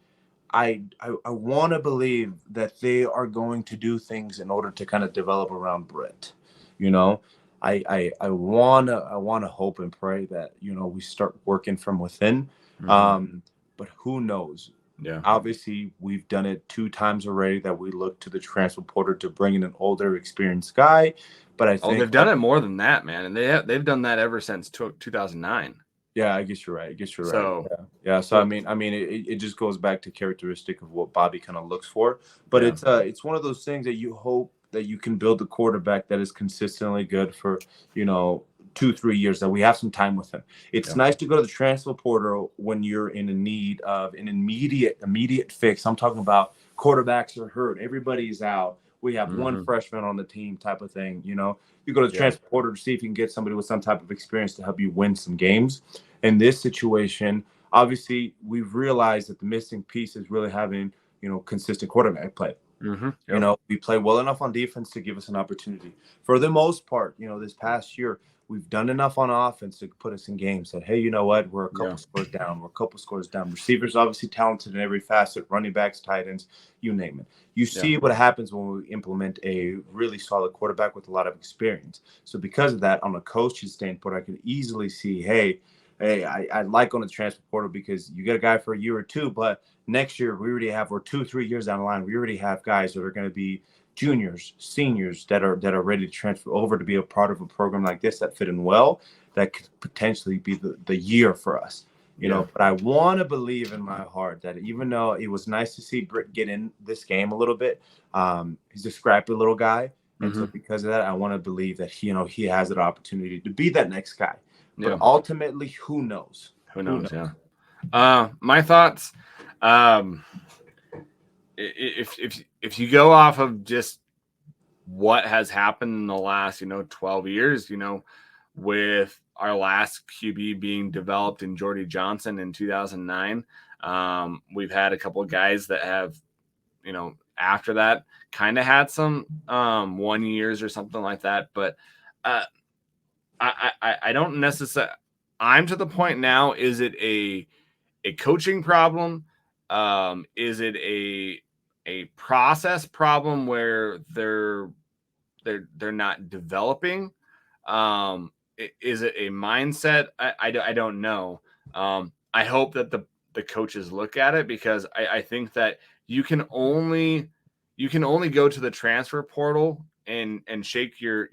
Speaker 2: I want to believe that they are going to do things in order to kind of develop around Britt. You know, I wanna hope and pray that we start working from within. But who knows?
Speaker 1: Yeah.
Speaker 2: Obviously, we've done it 2 times already that we look to the transfer portal to bring in an older, experienced guy. But I think
Speaker 1: they've done it more than that, man, and they've done that ever since 2009.
Speaker 2: Yeah, I guess you're right.
Speaker 1: So,
Speaker 2: right. Yeah. So I mean, it just goes back to characteristic of what Bobby kind of looks for. But it's one of those things that you hope that you can build a quarterback that is consistently good for 2-3 years, that we have some time with him. It's nice to go to the transfer portal when you're in a need of an immediate fix. I'm talking about quarterbacks are hurt, everybody's out. We have one freshman on the team, type of thing. You go to the transfer portal to see if you can get somebody with some type of experience to help you win some games. In this situation, obviously, we've realized that the missing piece is really having, consistent quarterback play. We play well enough on defense to give us an opportunity. For the most part, this past year, we've done enough on offense to put us in games that, hey, you know what? We're a couple scores down. We're a couple scores down. Receivers obviously talented in every facet, running backs, tight ends, you name it. You see what happens when we implement a really solid quarterback with a lot of experience. So because of that, on a coaching standpoint, I could easily see, hey, I like on the transfer portal because you get a guy for a year or two, but next year we're 2-3 years down the line. We already have guys that are going to be juniors, seniors that are ready to transfer over to be a part of a program like this that fit in well, that could potentially be the year for us. But I want to believe in my heart that even though it was nice to see Britt get in this game a little bit, he's a scrappy little guy. And so because of that, I want to believe that he has an opportunity to be that next guy. But ultimately, who knows?
Speaker 1: Who knows? Yeah. My thoughts. If you go off of just what has happened in the last 12 years, with our last QB being developed in Jordy Johnson in 2009, we've had a couple of guys that have after that kind of had some 1 years or something like that, but I don't necessarily. I'm to the point now. Is it a coaching problem? Is it a process problem where they're not developing? Is it a mindset? I don't know. I hope that the coaches look at it, because I think that you can only go to the transfer portal and shake your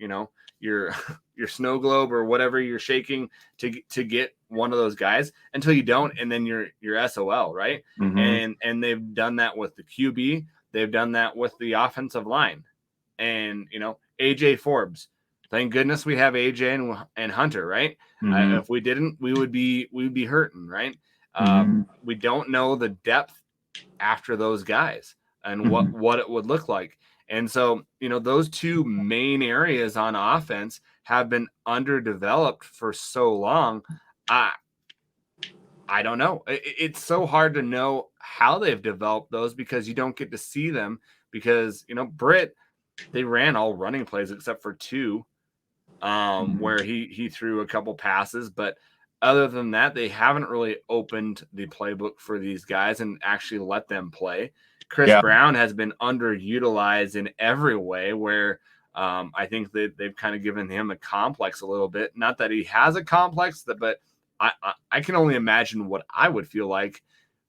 Speaker 1: your your snow globe or whatever you're shaking to get one of those guys until you don't, and then you're SOL, right? And they've done that with the QB, they've done that with the offensive line, and AJ Forbes. Thank goodness we have AJ and Hunter, right? If we didn't, we would be hurting, right? We don't know the depth after those guys and what it would look like. And so, those two main areas on offense have been underdeveloped for so long. I don't know. It's so hard to know how they've developed those, because you don't get to see them, because, Britt, they ran all running plays except for two, where he threw a couple passes. But other than that, they haven't really opened the playbook for these guys and actually let them play. Chris Brown has been underutilized in every way, where I think that they've kind of given him a complex a little bit. Not that he has a complex, but I can only imagine what I would feel like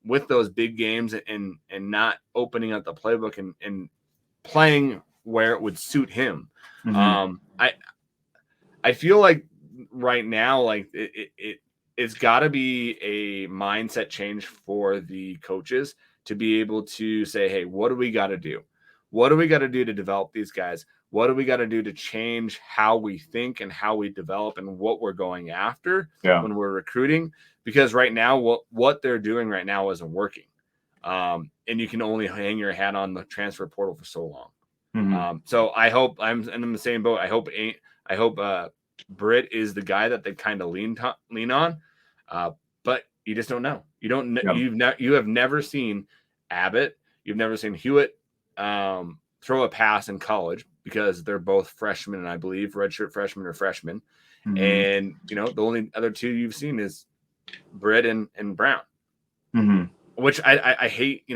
Speaker 1: with those big games and not opening up the playbook and playing where it would suit him. I feel like right now, like it's got to be a mindset change for the coaches to be able to say, hey, what do we got to do? what do we got to do to develop these guys? What do we got to do to change how we think and how we develop and what we're going after when we're recruiting? Because right now, what they're doing right now isn't working. And you can only hang your hat on the transfer portal for so long. So I hope I'm in the same boat. I hope Britt is the guy that they kind of lean on, but you just don't know. You don't. You have never seen Abbott. You've never seen Hewitt throw a pass in college because they're both freshmen, and I believe redshirt freshmen or freshmen. And the only other two you've seen is Britt and Brown, which I hate.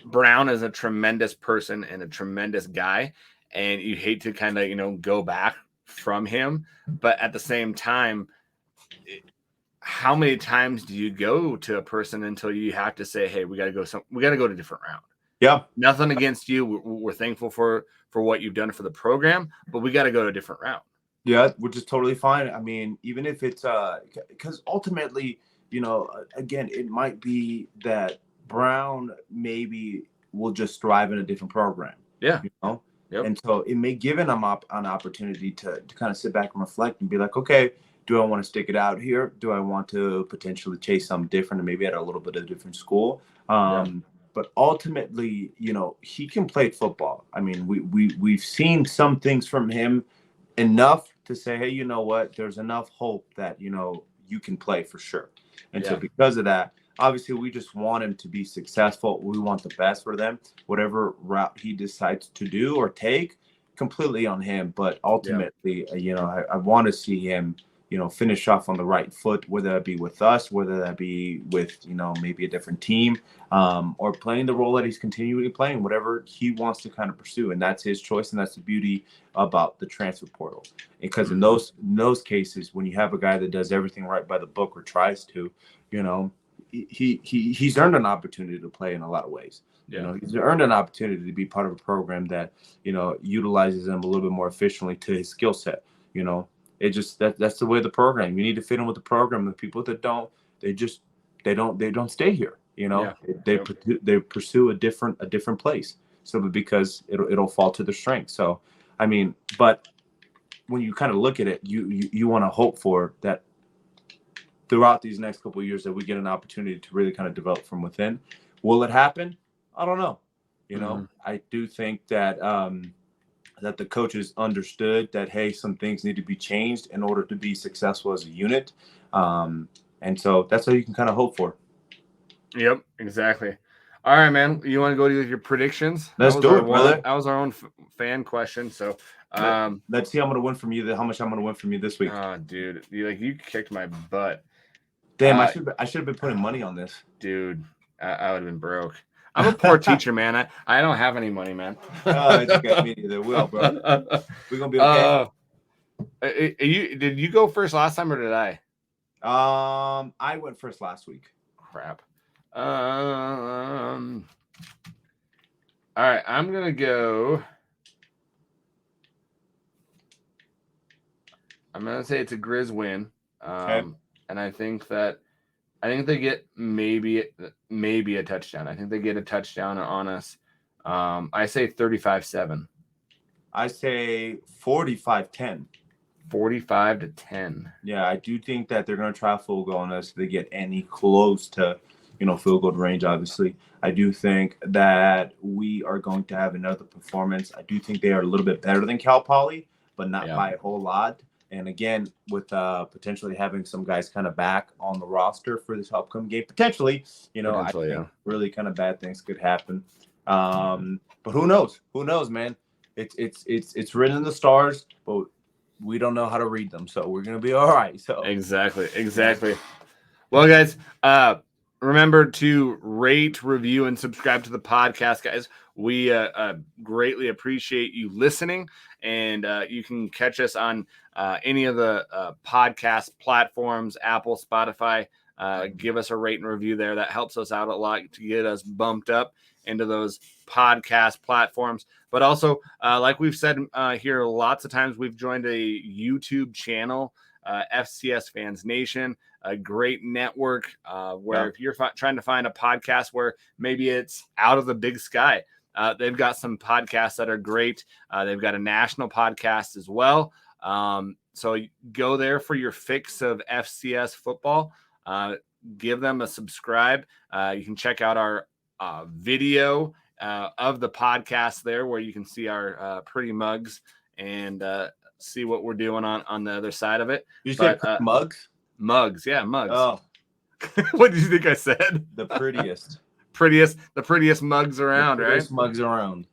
Speaker 1: Brown is a tremendous person and a tremendous guy, and you hate to kind of go back from him, but at the same time, how many times do you go to a person until you have to say, hey, we got to go to a different route?
Speaker 2: Yeah,
Speaker 1: nothing against you. We're thankful for what you've done for the program, but we got to go to a different route.
Speaker 2: Yeah, which is totally fine. I mean, even if it's because ultimately, again, it might be that Brown maybe will just thrive in a different program.
Speaker 1: Yeah.
Speaker 2: Yep. And so it may give him an opportunity to kind of sit back and reflect and be like, okay, do I want to stick it out here? Do I want to potentially chase something different and maybe at a little bit of a different school? But ultimately, he can play football. I mean, we've seen some things from him enough to say, hey, you know what? There's enough hope that, you can play for sure. And so because of that, obviously we just want him to be successful. We want the best for them. Whatever route he decides to do or take, completely on him. But ultimately, I want to see him, finish off on the right foot, whether that be with us, whether that be with, maybe a different team, or playing the role that he's continually playing, whatever he wants to kind of pursue. And that's his choice. And that's the beauty about the transfer portal. Because in those cases, when you have a guy that does everything right by the book or tries to, he's earned an opportunity to play in a lot of ways. He's earned an opportunity to be part of a program that, utilizes him a little bit more efficiently to his skill set. It just that's the way of the program. You need to fit in with the program. The people that don't, they don't stay here. They pursue a different place. So because it'll fall to their strength. So I mean, but when you kind of look at it, you want to hope for that throughout these next couple of years that we get an opportunity to really kind of develop from within. Will it happen? I don't know. I do think that that the coaches understood that, hey, some things need to be changed in order to be successful as a unit. And so that's what you can kind of hope for.
Speaker 1: Yep, exactly. All right, man. You want to go to your predictions?
Speaker 2: Let's do it, brother.
Speaker 1: That was our own fan question. So
Speaker 2: let's see how much I'm going to win from you this week.
Speaker 1: Oh, dude. You kicked my butt.
Speaker 2: Damn, I should have been putting money on this.
Speaker 1: Dude, I would have been broke. I'm a poor teacher, man. I don't have any money, man.
Speaker 2: It's okay. Me neither. Will, bro. We're gonna be okay.
Speaker 1: Did you go first last time or did I?
Speaker 2: I went first last week.
Speaker 1: Crap. All right, I'm gonna go. I'm gonna say it's a Grizz win. And I think they get maybe a touchdown. I think they get a touchdown on us. I say 35-7.
Speaker 2: I say 45-10.
Speaker 1: 45-10.
Speaker 2: Yeah, I do think that they're going to try a field goal on us if they get any close to, field goal range, obviously. I do think that we are going to have another performance. I do think they are a little bit better than Cal Poly, but not by a whole lot. And again, with potentially having some guys kind of back on the roster for this upcoming game, potentially, I think really kind of bad things could happen. But who knows? Who knows, man? It's written in the stars, but we don't know how to read them, so we're gonna be all right. So
Speaker 1: exactly. Well, guys, remember to rate, review, and subscribe to the podcast, guys. We greatly appreciate you listening, and you can catch us on any of the podcast platforms, Apple, Spotify. Give us a rate and review there. That helps us out a lot to get us bumped up into those podcast platforms. But also, like we've said here lots of times, we've joined a YouTube channel, FCS Fans Nation, a great network where if you're trying to find a podcast where maybe it's out of the big sky, they've got some podcasts that are great. They've got a national podcast as well. So go there for your fix of FCS football. Give them a subscribe. You can check out our video of the podcast there, where you can see our pretty mugs and see what we're doing on the other side of it.
Speaker 2: You said mugs?
Speaker 1: Mugs, yeah, mugs.
Speaker 2: Oh,
Speaker 1: what did you think I said?
Speaker 2: the prettiest.
Speaker 1: The prettiest mugs around,
Speaker 2: the prettiest
Speaker 1: right?
Speaker 2: Mugs around.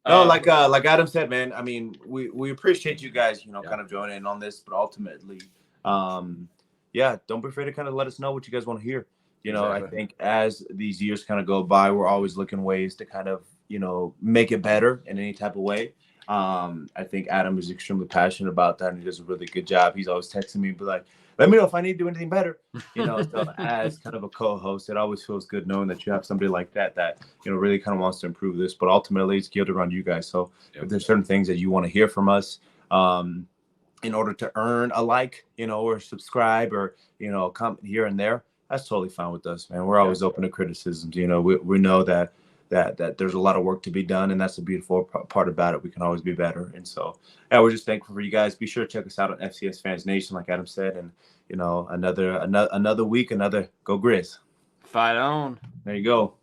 Speaker 2: No, like Adam said, man. I mean, we appreciate you guys, kind of joining in on this, but ultimately, don't be afraid to kind of let us know what you guys want to hear. Exactly. I think as these years kind of go by, we're always looking ways to kind of, make it better in any type of way. I think Adam is extremely passionate about that, and he does a really good job. He's always texting me, but like, let me know if I need to do anything better. So as kind of a co-host, it always feels good knowing that you have somebody like that, really kind of wants to improve this. But ultimately, it's geared around you guys. So if there's certain things that you want to hear from us, in order to earn a like, or subscribe, or comment here and there, that's totally fine with us, man. We're always open to criticisms. We know that there's a lot of work to be done, and that's the beautiful part about it. We can always be better. And so we're just thankful for you guys. Be sure to check us out on FCS Fans Nation, like Adam said, and another week, another go Grizz.
Speaker 1: Fight on.
Speaker 2: There you go.